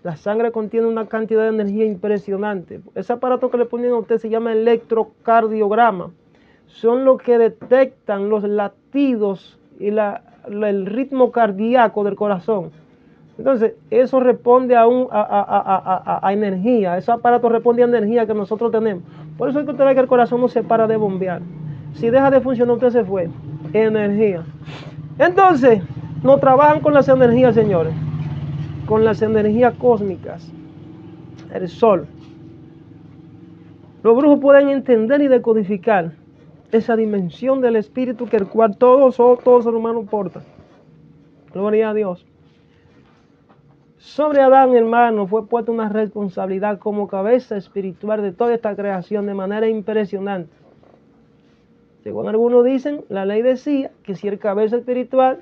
La sangre contiene una cantidad de energía impresionante. Ese aparato que le ponen a usted se llama electrocardiograma. Son los que detectan los latidos y el ritmo cardíaco del corazón. Entonces, eso responde a energía. Ese aparato responde a energía que nosotros tenemos. Por eso es que usted ve que el corazón no se para de bombear. Si deja de funcionar, usted se fue. Energía. Entonces, no trabajan con las energías, señores. Con las energías cósmicas. El sol. Los brujos pueden entender y decodificar esa dimensión del espíritu que el cual todo ser humano porta. Gloria a Dios. Sobre Adán, hermano, fue puesta una responsabilidad como cabeza espiritual de toda esta creación de manera impresionante. Según algunos dicen, la ley decía que si el cabeza espiritual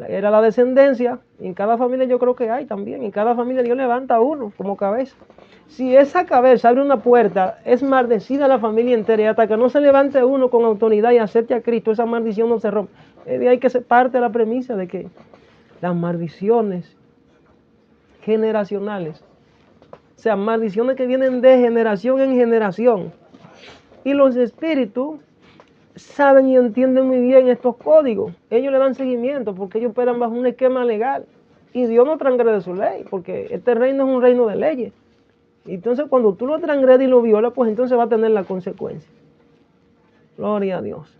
era la descendencia, en cada familia yo creo que hay también, en cada familia Dios levanta a uno como cabeza. Si esa cabeza abre una puerta, es maldecida la familia entera y hasta que no se levante uno con autoridad y acepte a Cristo, esa maldición no se rompe. De ahí que se parte la premisa de que las maldiciones generacionales, o sea, maldiciones que vienen de generación en generación. Y los espíritus saben y entienden muy bien estos códigos. Ellos le dan seguimiento porque ellos operan bajo un esquema legal. Y Dios no transgrede su ley, porque este reino es un reino de leyes. Y entonces cuando tú lo transgredes y lo violas, pues entonces va a tener la consecuencia. Gloria a Dios.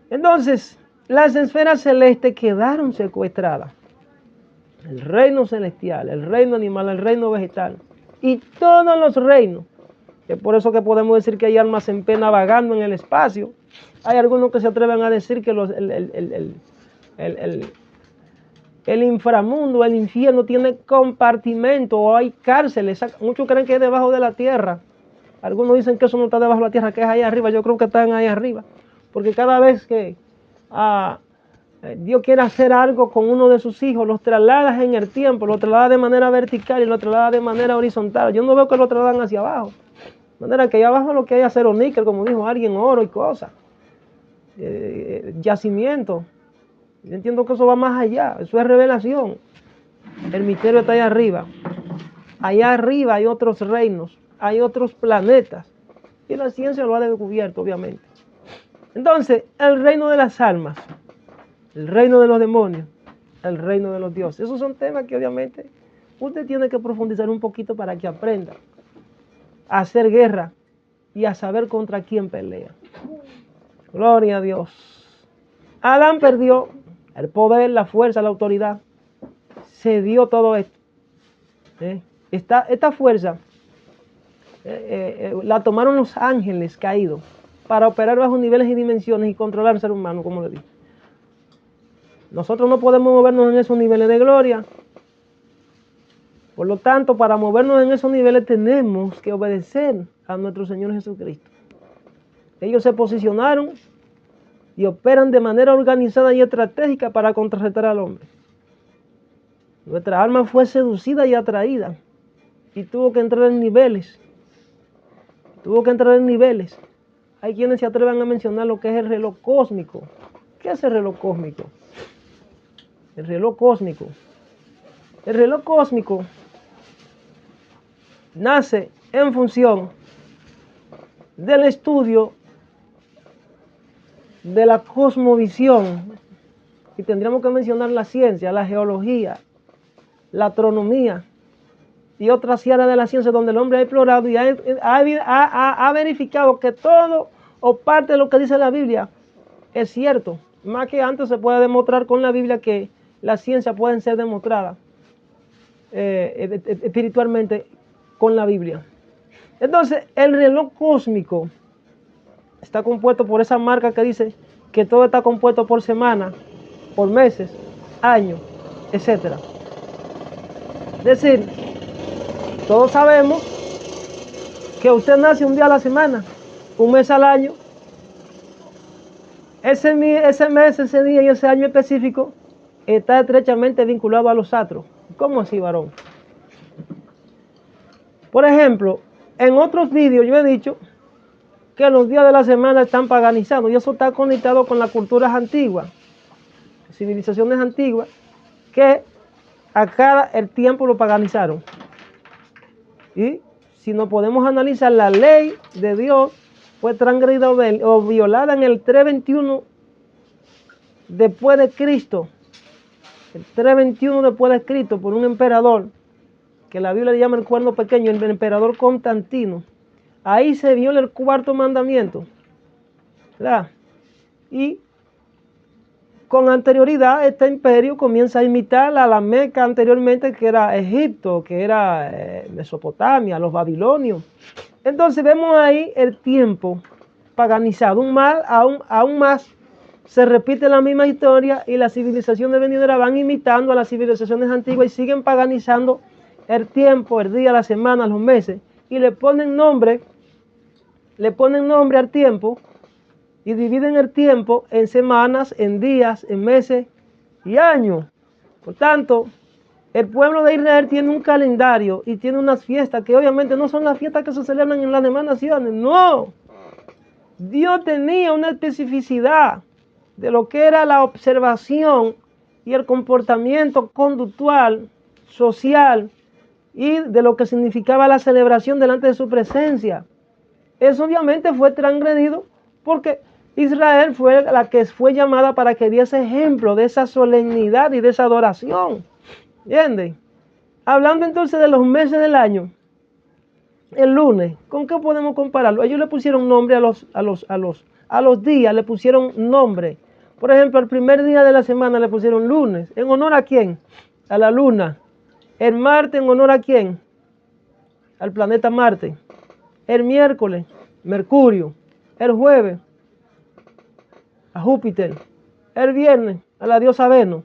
Entonces, las esferas celestes quedaron secuestradas. El reino celestial, el reino animal, el reino vegetal. Y todos los reinos. Es por eso que podemos decir que hay almas en pena vagando en el espacio. Hay algunos que se atreven a decir que el inframundo, el infierno tiene compartimento o hay cárceles. Muchos creen que es debajo de la tierra. Algunos dicen que eso no está debajo de la tierra, que es ahí arriba. Yo creo que están ahí arriba. Porque cada vez que Dios quiere hacer algo con uno de sus hijos, los traslada en el tiempo, los traslada de manera vertical y los traslada de manera horizontal. Yo no veo que lo trasladan hacia abajo. De manera que allá abajo lo que hay es acero níquel, como dijo alguien, oro y cosas. Yacimiento. Yo entiendo que eso va más allá, eso es revelación. El misterio está allá arriba. Allá arriba hay otros reinos, hay otros planetas. Y la ciencia lo ha descubierto, obviamente. Entonces, el reino de las almas, el reino de los demonios, el reino de los dioses. Esos son temas que obviamente usted tiene que profundizar un poquito para que aprenda a hacer guerra y a saber contra quién pelea. Gloria a Dios. Adán perdió el poder, la fuerza, la autoridad. Se dio todo esto. Esta fuerza la tomaron los ángeles caídos para operar bajo niveles y dimensiones y controlar al ser humano, como le dije. Nosotros no podemos movernos en esos niveles de gloria. Por lo tanto, para movernos en esos niveles tenemos que obedecer a nuestro Señor Jesucristo. Ellos se posicionaron y operan de manera organizada y estratégica para contrarrestar al hombre. Nuestra alma fue seducida y atraída y tuvo que entrar en niveles. Hay quienes se atreven a mencionar lo que es el reloj cósmico. ¿Qué es el reloj cósmico? El reloj cósmico nace en función del estudio de la cosmovisión, y tendríamos que mencionar la ciencia, la geología, la astronomía y otras áreas de la ciencia donde el hombre ha explorado y ha verificado que todo o parte de lo que dice la Biblia es cierto. Más que antes se puede demostrar con la Biblia que las ciencias pueden ser demostradas espiritualmente con la Biblia. Entonces, el reloj cósmico está compuesto por esa marca que dice que todo está compuesto por semanas, por meses, años, etc. Es decir, todos sabemos que usted nace un día a la semana, un mes al año. Ese mes, ese día y ese año específico está estrechamente vinculado a los astros. ¿Cómo así, varón? Por ejemplo, en otros vídeos yo he dicho que los días de la semana están paganizados y eso está conectado con las culturas antiguas, civilizaciones antiguas, que el tiempo lo paganizaron. Y si no podemos analizar, la ley de Dios fue transgredida o violada en el 321 después de Cristo. El 321 después de Cristo por un emperador que la Biblia le llama el cuerno pequeño, el emperador Constantino. Ahí se viola el cuarto mandamiento, ¿verdad? Y con anterioridad este imperio comienza a imitar a la Meca anteriormente, que era Egipto, que era Mesopotamia, los babilonios. Entonces vemos ahí el tiempo paganizado, aún más se repite la misma historia y las civilizaciones venideras van imitando a las civilizaciones antiguas y siguen paganizando el tiempo, el día, la semana, los meses, y le ponen nombre al tiempo y dividen el tiempo en semanas, en días, en meses y años. Por tanto, el pueblo de Israel tiene un calendario y tiene unas fiestas que obviamente no son las fiestas que se celebran en las demás naciones, no. Dios tenía una especificidad de lo que era la observación y el comportamiento conductual, social, y de lo que significaba la celebración delante de su presencia. Eso obviamente fue transgredido porque Israel fue la que fue llamada para que diese ejemplo de esa solemnidad y de esa adoración. ¿Entienden? Hablando entonces de los meses del año, el lunes, ¿con qué podemos compararlo? Ellos le pusieron nombre a los días, le pusieron nombre. Por ejemplo, el primer día de la semana le pusieron lunes. ¿En honor a quién? A la luna. El martes, ¿en honor a quién? Al planeta Marte. El miércoles, Mercurio. El jueves, a Júpiter. El viernes, a la diosa Venus.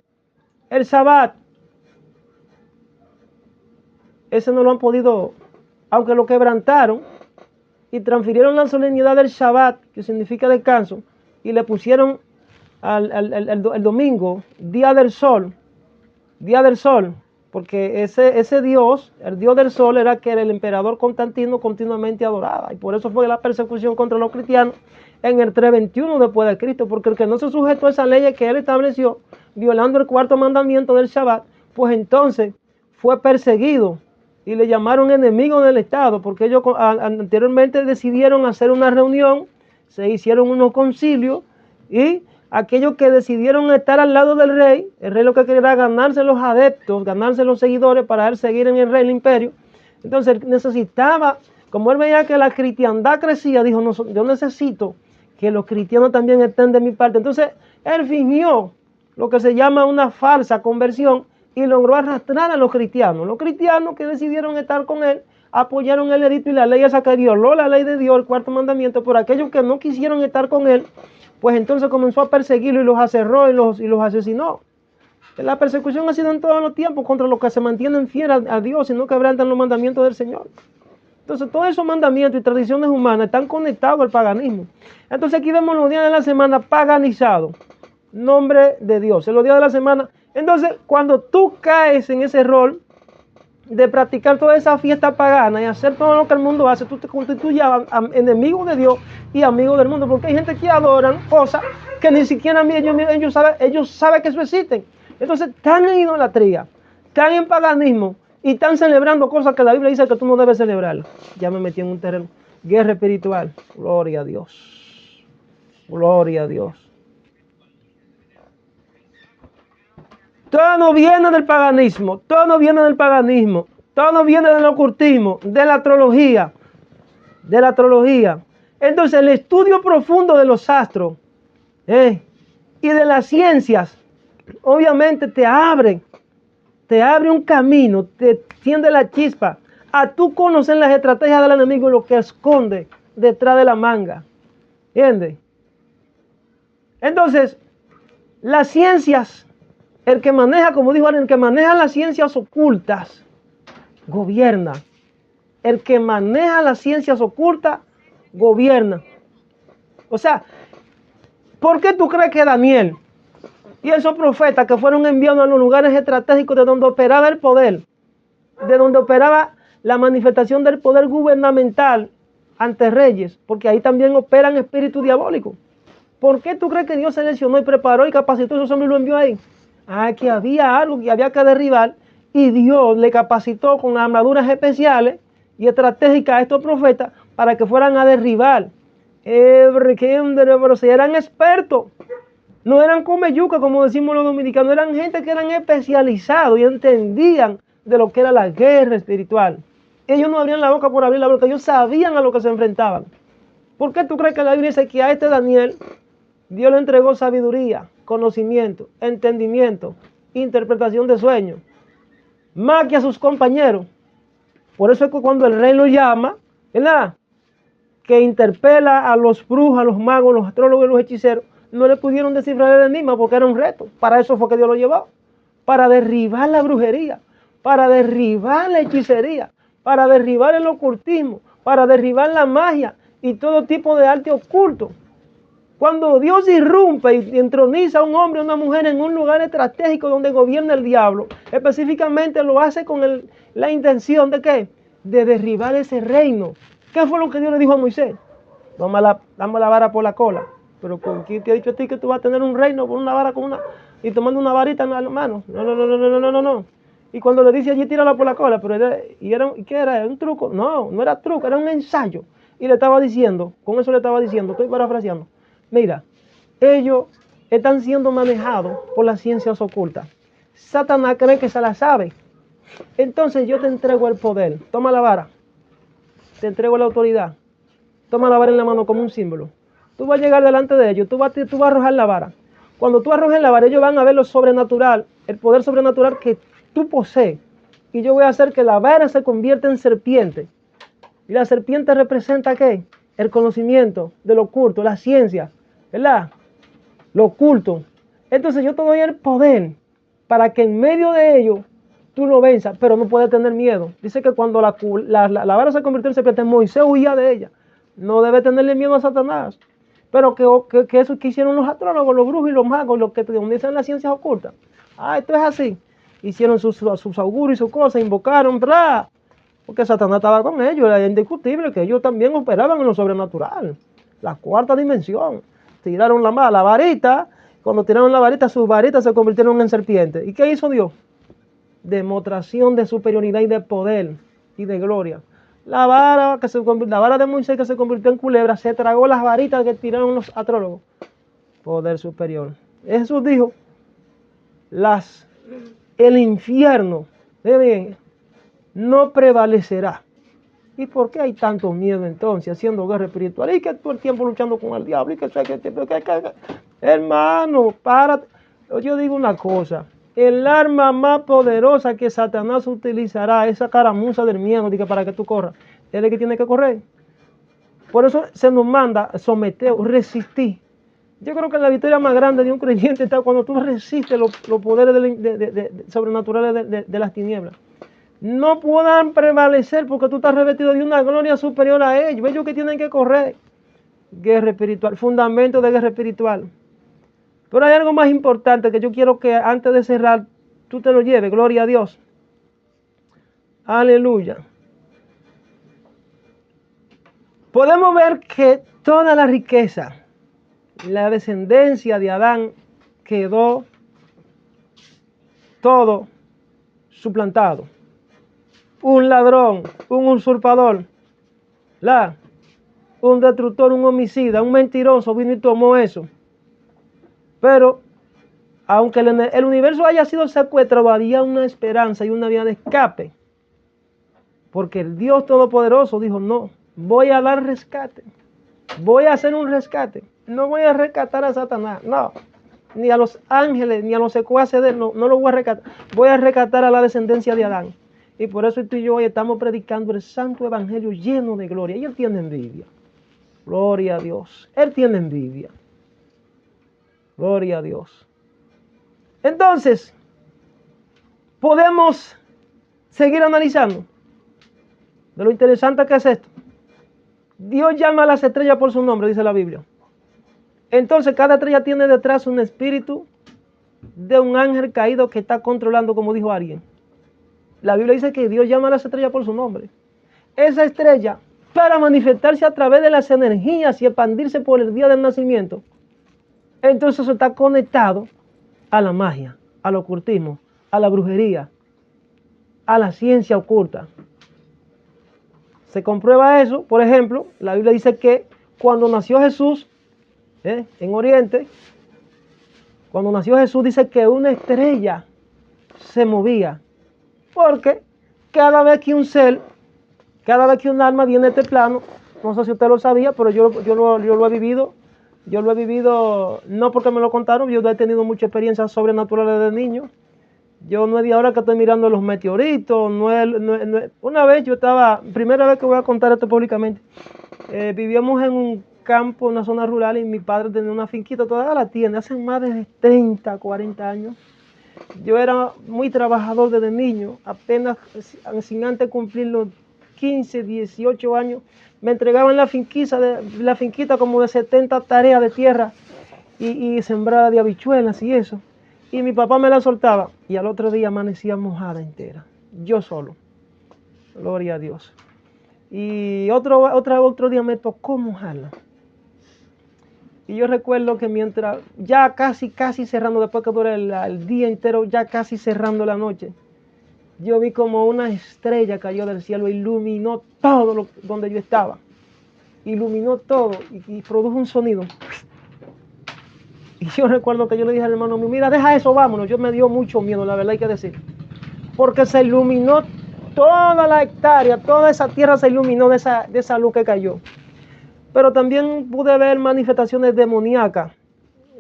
El Sabbat, ese no lo han podido, aunque lo quebrantaron y transfirieron la solemnidad del Shabbat, que significa descanso, y le pusieron el domingo, día del sol, porque ese Dios, el Dios del sol, era que el emperador Constantino continuamente adoraba, y por eso fue la persecución contra los cristianos en el 321 después de Cristo, porque el que no se sujetó a esa ley que él estableció, violando el cuarto mandamiento del Shabbat, pues entonces fue perseguido y le llamaron enemigo del Estado, porque ellos anteriormente decidieron hacer una reunión, se hicieron unos concilios, y aquellos que decidieron estar al lado del rey, el rey lo que quería era ganarse los adeptos, ganarse los seguidores para él seguir en el rey, el imperio. Entonces necesitaba, como él veía que la cristiandad crecía, dijo, no, yo necesito que los cristianos también estén de mi parte. Entonces él fingió lo que se llama una falsa conversión y logró arrastrar a los cristianos. Los cristianos que decidieron estar con él apoyaron el edicto y la ley esa que violó la ley de Dios, el cuarto mandamiento, por aquellos que no quisieron estar con él, pues entonces comenzó a perseguirlo y los aserró y los asesinó. La persecución ha sido en todos los tiempos contra los que se mantienen fieles a Dios y no quebrantan los mandamientos del Señor. Entonces todos esos mandamientos y tradiciones humanas están conectados al paganismo. Entonces aquí vemos los días de la semana paganizados. Nombre de Dios, en los días de la semana. Entonces cuando tú caes en ese rol de practicar toda esa fiesta pagana y hacer todo lo que el mundo hace, tú te constituyes enemigo de Dios y amigo del mundo, porque hay gente que adoran cosas que ni siquiera ellos saben que eso existen. Entonces están en idolatría, están en paganismo y están celebrando cosas que la Biblia dice que tú no debes celebrar. Ya me metí en un terreno, guerra espiritual. Gloria a Dios, gloria a Dios. Todo no viene del paganismo, todo no viene del paganismo, todo no viene del ocultismo, de la astrología, Entonces el estudio profundo de los astros y de las ciencias, obviamente te abre un camino, te tiende la chispa a tú conocer las estrategias del enemigo y lo que esconde detrás de la manga. ¿Entiendes? Entonces, las ciencias, el que maneja, como dijo Ariel, el que maneja las ciencias ocultas, gobierna. El que maneja las ciencias ocultas, gobierna. O sea, ¿por qué tú crees que Daniel y esos profetas que fueron enviados a los lugares estratégicos de donde operaba el poder, de donde operaba la manifestación del poder gubernamental ante reyes, porque ahí también operan espíritus diabólicos? ¿Por qué tú crees que Dios seleccionó y preparó y capacitó a esos hombres y lo envió ahí? Que había algo que había que derribar y Dios le capacitó con armaduras especiales y estratégicas a estos profetas para que fueran a derribar. Pero si eran expertos, no eran comeyuca como decimos los dominicanos, eran gente que eran especializados y entendían de lo que era la guerra espiritual. Ellos no abrían la boca por abrir la boca, ellos sabían a lo que se enfrentaban. ¿Por qué tú crees que la Biblia dice que a este Daniel Dios le entregó sabiduría, conocimiento, entendimiento, interpretación de sueños, más que a sus compañeros? Por eso es que cuando el rey lo llama, ¿verdad?, que interpela a los brujos, a los magos, los astrólogos y los hechiceros, no le pudieron descifrar el enigma porque era un reto. Para eso fue que Dios lo llevó, para derribar la brujería, para derribar la hechicería, para derribar el ocultismo, para derribar la magia y todo tipo de arte oculto. Cuando Dios irrumpe y entroniza a un hombre o una mujer en un lugar estratégico donde gobierna el diablo, específicamente lo hace con la intención de ¿qué? De derribar ese reino. ¿Qué fue lo que Dios le dijo a Moisés? Dame la vara por la cola. Pero ¿con quién te ha dicho a ti que tú vas a tener un reino con una vara y tomando una varita en la mano? No. Y cuando le dice allí, tírala por la cola, pero ¿qué era? ¿Era un truco? No era truco, era un ensayo. Y le estaba diciendo, con eso le estaba diciendo, estoy parafraseando, mira, ellos están siendo manejados por las ciencias ocultas. Satanás cree que se la sabe. Entonces yo te entrego el poder, toma la vara, te entrego la autoridad, toma la vara en la mano como un símbolo. Tú vas a llegar delante de ellos, tú vas a arrojar la vara. Cuando tú arrojes la vara, ellos van a ver lo sobrenatural, el poder sobrenatural que tú posees. Y yo voy a hacer que la vara se convierta en serpiente. Y la serpiente representa ¿qué? El conocimiento de lo oculto, la ciencia, ¿verdad? Lo oculto. Entonces yo te doy el poder para que en medio de ello tú lo venzas, pero no puedes tener miedo. Dice que cuando la vara se convirtió en serpiente, Moisés huía de ella. No debe tenerle miedo a Satanás. Pero que eso que hicieron los astrólogos, los brujos y los magos, los que dicen las ciencias ocultas. Esto es así. Hicieron sus augurios y sus cosas, invocaron, bla. Porque Satanás estaba con ellos, era indiscutible que ellos también operaban en lo sobrenatural. La cuarta dimensión. Tiraron la varita. Cuando tiraron la varita, sus varitas se convirtieron en serpientes. ¿Y qué hizo Dios? Demostración de superioridad y de poder y de gloria. La vara de Moisés que se convirtió en culebra se tragó las varitas que tiraron los astrólogos. Poder superior. Jesús dijo, el infierno, bien, no prevalecerá. ¿Y por qué hay tanto miedo entonces haciendo guerra espiritual? Y que todo el tiempo luchando con el diablo. Hermano, párate. Yo digo una cosa. El arma más poderosa que Satanás utilizará es esa caramuza del miedo para que tú corras. Él es el que tiene que correr. Por eso se nos manda someter, resistir. Yo creo que la victoria más grande de un creyente está cuando tú resistes los poderes sobrenaturales de las tinieblas. No puedan prevalecer porque tú estás revestido de una gloria superior a ellos. Ellos que tienen que correr. Guerra espiritual, fundamento de guerra espiritual. Pero hay algo más importante que yo quiero que antes de cerrar tú te lo lleves. Gloria a Dios. Aleluya. Podemos ver que toda la riqueza, la descendencia de Adán quedó todo suplantado. Un ladrón, un usurpador, un destructor, un homicida, un mentiroso vino y tomó eso. Pero, aunque el universo haya sido secuestrado, había una esperanza y una vía de escape. Porque el Dios Todopoderoso dijo, no, voy a dar rescate. Voy a hacer un rescate. No voy a rescatar a Satanás, no. Ni a los ángeles, ni a los secuaces de él, no lo voy a rescatar. Voy a rescatar a la descendencia de Adán. Y por eso tú y yo hoy estamos predicando el santo evangelio lleno de gloria. Y él tiene envidia. Gloria a Dios. Él tiene envidia. Gloria a Dios. Entonces, podemos seguir analizando de lo interesante que es esto. Dios llama a las estrellas por su nombre, dice la Biblia. Entonces, cada estrella tiene detrás un espíritu de un ángel caído que está controlando, como dijo alguien. La Biblia dice que Dios llama a las estrellas por su nombre. Esa estrella, para manifestarse a través de las energías y expandirse por el día del nacimiento, entonces eso está conectado a la magia, al ocultismo, a la brujería, a la ciencia oculta. Se comprueba eso, por ejemplo, la Biblia dice que cuando nació Jesús, en Oriente, cuando nació Jesús dice que una estrella se movía, porque cada vez que un ser, cada vez que un alma viene a este plano, no sé si usted lo sabía, pero yo lo he vivido. Yo lo he vivido, no porque me lo contaron, yo he tenido muchas experiencias sobrenaturales de niño. Yo no es de ahora que estoy mirando los meteoritos. Una vez yo estaba, primera vez que voy a contar esto públicamente, vivíamos en un campo, una zona rural, y mi padre tenía una finquita, todavía la tiene, hace más de 30, 40 años. Yo era muy trabajador desde niño, apenas sin antes cumplir los 15, 18 años, me entregaban la finquita como de 70 tareas de tierra y sembrada de habichuelas y eso. Y mi papá me la soltaba y al otro día amanecía mojada entera, yo solo. Gloria a Dios. Y otro día me tocó mojarla. Y yo recuerdo que mientras, ya casi cerrando, después que duré el día entero, ya casi cerrando la noche, yo vi como una estrella cayó del cielo, iluminó todo donde yo estaba. Iluminó todo y produjo un sonido. Y yo recuerdo que yo le dije al hermano mío, mira, deja eso, vámonos. Yo me dio mucho miedo, la verdad hay que decir. Porque se iluminó toda la hectárea, toda esa tierra se iluminó de esa luz que cayó. Pero también pude ver manifestaciones demoníacas,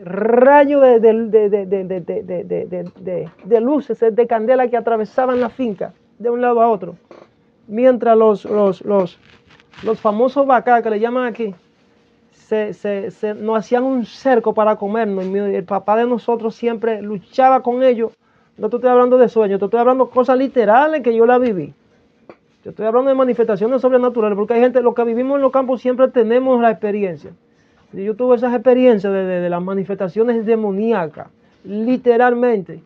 rayos de luces, de candela que atravesaban la finca de un lado a otro. Mientras los famosos vacas que le llaman aquí, nos hacían un cerco para comernos. Y el papá de nosotros siempre luchaba con ellos. No te estoy hablando de sueños, te estoy hablando de cosas literales que yo la viví. Yo estoy hablando de manifestaciones sobrenaturales, porque hay gente, los que vivimos en los campos siempre tenemos la experiencia. Yo tuve esas experiencias de las manifestaciones demoníacas, literalmente.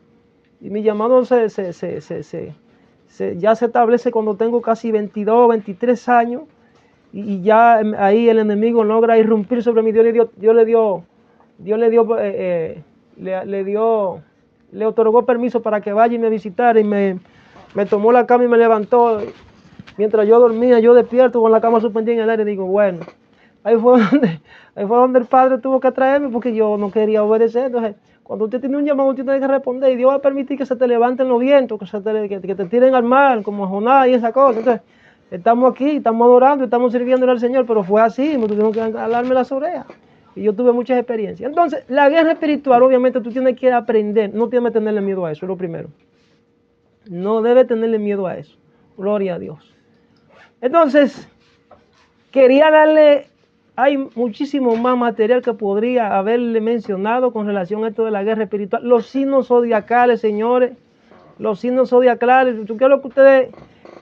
Y mi llamado ya se establece cuando tengo casi 22, 23 años. Y ya ahí el enemigo logra irrumpir sobre mí. Le otorgó permiso para que vaya y me visitara y me tomó la cama y me levantó. Mientras yo dormía, yo despierto con la cama suspendida en el aire y digo, bueno, ahí fue donde el Padre tuvo que traerme porque yo no quería obedecer. Entonces, cuando usted tiene un llamado, usted tiene que responder y Dios va a permitir que se te levanten los vientos, que te tiren al mar, como a Jonás y esa cosa. Entonces, estamos aquí, estamos adorando, estamos sirviendo al Señor, pero fue así, me tuvieron que alarme las orejas. Y yo tuve muchas experiencias. Entonces, la guerra espiritual, obviamente, tú tienes que aprender, no tienes que tenerle miedo a eso, es lo primero. No debes tenerle miedo a eso. Gloria a Dios. Entonces, quería darle, hay muchísimo más material que podría haberle mencionado con relación a esto de la guerra espiritual. Los signos zodiacales, señores, los signos zodiacales, yo quiero que ustedes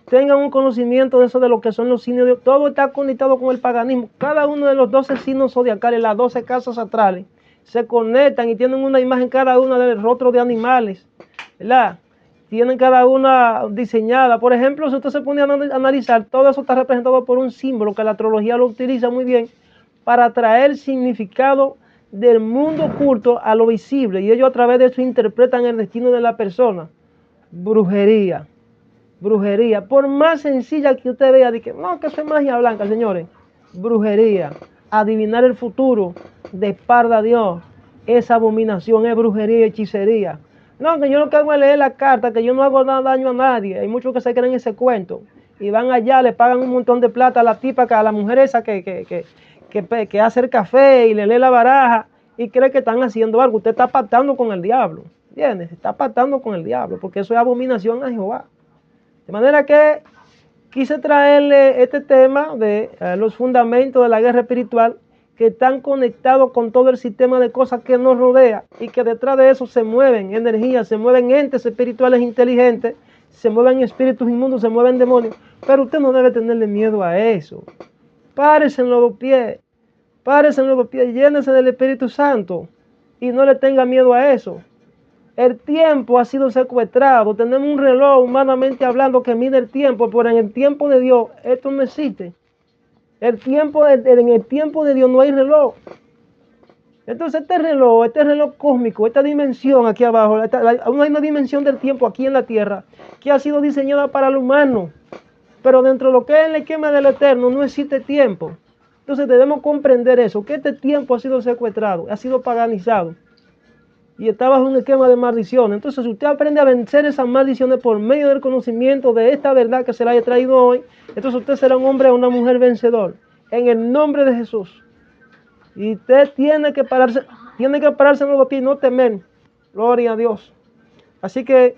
tengan un conocimiento de eso, de lo que son los signos. Todo está conectado con el paganismo. Cada uno de los 12 signos zodiacales, las 12 casas astrales, se conectan y tienen una imagen cada una del rostro de animales, ¿verdad? Tienen cada una diseñada. Por ejemplo, si usted se pone a analizar, todo eso está representado por un símbolo que la astrología lo utiliza muy bien para traer significado del mundo oculto a lo visible. Y ellos a través de eso interpretan el destino de la persona. Brujería. Brujería. Por más sencilla que usted vea, de que no, que eso es magia blanca, señores. Brujería. Adivinar el futuro de espalda a Dios. Esa abominación es brujería y hechicería. No, que yo lo que hago es leer la carta, que yo no hago nada daño a nadie. Hay muchos que se creen ese cuento. Y van allá, le pagan un montón de plata a la tipa, a la mujer esa que hace el café y le lee la baraja y cree que están haciendo algo. Usted está pactando con el diablo. ¿Entiendes? Está pactando con el diablo, porque eso es abominación a Jehová. De manera que quise traerle este tema de los fundamentos de la guerra espiritual, que están conectados con todo el sistema de cosas que nos rodea y que detrás de eso se mueven energías, se mueven entes espirituales inteligentes, se mueven espíritus inmundos, se mueven demonios. Pero usted no debe tenerle miedo a eso. Párese en los dos pies, llénese del Espíritu Santo y no le tenga miedo a eso. El tiempo ha sido secuestrado. Tenemos un reloj, humanamente hablando, que mide el tiempo, pero en el tiempo de Dios esto no existe. En el tiempo de Dios no hay reloj. Entonces este reloj cósmico, esta dimensión aquí abajo, aún hay una dimensión del tiempo aquí en la tierra que ha sido diseñada para el humano. Pero dentro de lo que es el esquema del eterno no existe tiempo. Entonces debemos comprender eso, que este tiempo ha sido secuestrado, ha sido paganizado. Y está bajo un esquema de maldición. Entonces, si usted aprende a vencer esas maldiciones por medio del conocimiento de esta verdad que se le haya traído hoy, entonces usted será un hombre o una mujer vencedor. En el nombre de Jesús. Y usted tiene que pararse en los dos pies y no temer. Gloria a Dios. Así que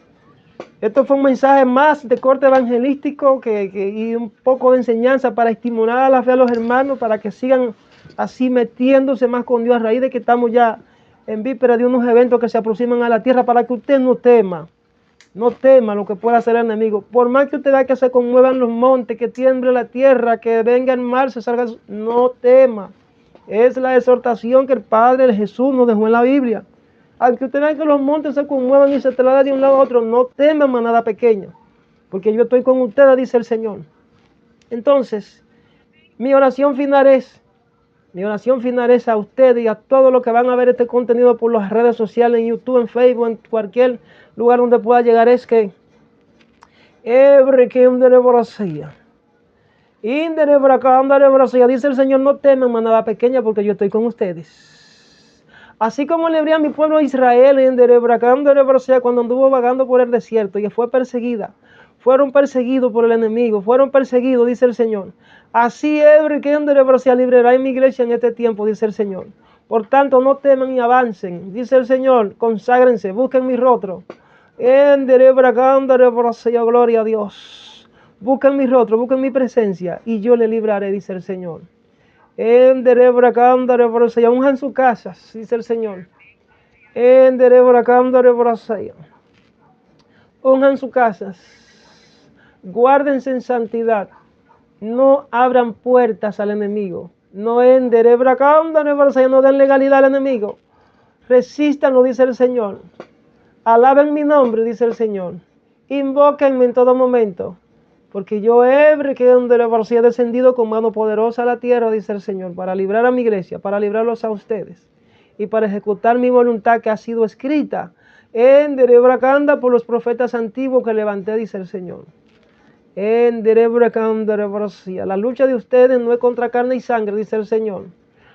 esto fue un mensaje más de corte evangelístico y un poco de enseñanza para estimular a la fe a los hermanos, para que sigan así metiéndose más con Dios a raíz de que estamos ya en víspera de unos eventos que se aproximan a la tierra, para que usted no tema lo que pueda hacer el enemigo. Por más que usted vea que se conmuevan los montes, que tiemble la tierra, que venga el mar, se salga, no tema. Es la exhortación que el Padre Jesús nos dejó en la Biblia. Aunque usted vea que los montes se conmuevan y se trasladen de un lado a otro, no tema, manada pequeña, porque yo estoy con ustedes, dice el Señor. Entonces, mi oración final es a ustedes y a todos los que van a ver este contenido por las redes sociales, en YouTube, en Facebook, en cualquier lugar donde pueda llegar, es que dice el Señor, no teman, manada pequeña, porque yo estoy con ustedes. Así como le hablé a mi pueblo Israel cuando anduvo vagando por el desierto y fue perseguida. Fueron perseguidos por el enemigo, fueron perseguidos, dice el Señor. Así librará en mi iglesia en este tiempo, dice el Señor. Por tanto, no teman y avancen, dice el Señor. Conságrense, busquen mi rostro. Gloria a Dios. Busquen mi rostro, busquen mi presencia y yo le libraré, dice el Señor. Unjan sus casas, dice el Señor. Unjan sus casas. Guárdense en santidad. No abran puertas al enemigo. No no den legalidad al enemigo. Resístanlo, dice el Señor. Alaben mi nombre, dice el Señor. Invóquenme en todo momento. Porque yo he descendido con mano poderosa a la tierra, dice el Señor, para librar a mi iglesia, para librarlos a ustedes y para ejecutar mi voluntad que ha sido escrita en Derebracanda por los profetas antiguos que levanté, dice el Señor. En Derebracanda, la lucha de ustedes no es contra carne y sangre, dice el Señor,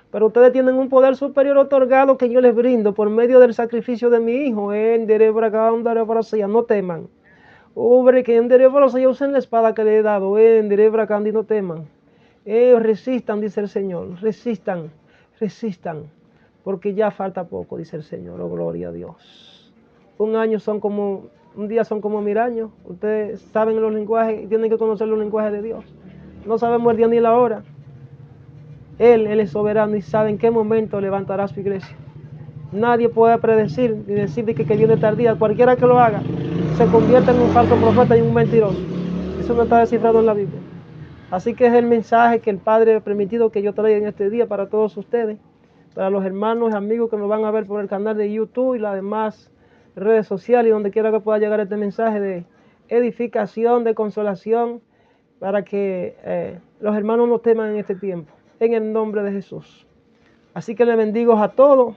pero ustedes tienen un poder superior otorgado que yo les brindo por medio del sacrificio de mi Hijo. En Derebracanda, no teman. Que en usen la espada que le he dado. En Derebracanda, no teman. Resistan, dice el Señor. Resistan, resistan. Porque ya falta poco, dice el Señor. Oh, gloria a Dios. Un día son como 1000 años. Ustedes saben los lenguajes y tienen que conocer los lenguajes de Dios. No sabemos el día ni la hora. Él es soberano y sabe en qué momento levantará su iglesia. Nadie puede predecir ni decir que viene tardía. Cualquiera que lo haga se convierte en un falso profeta y un mentiroso. Eso no está descifrado en la Biblia. Así que es el mensaje que el Padre ha permitido que yo traiga en este día para todos ustedes, para los hermanos y amigos que nos van a ver por el canal de YouTube y las demás redes sociales, y donde quiera que pueda llegar este mensaje de edificación, de consolación, para que los hermanos no teman en este tiempo, en el nombre de Jesús. Así que les bendigo a todos.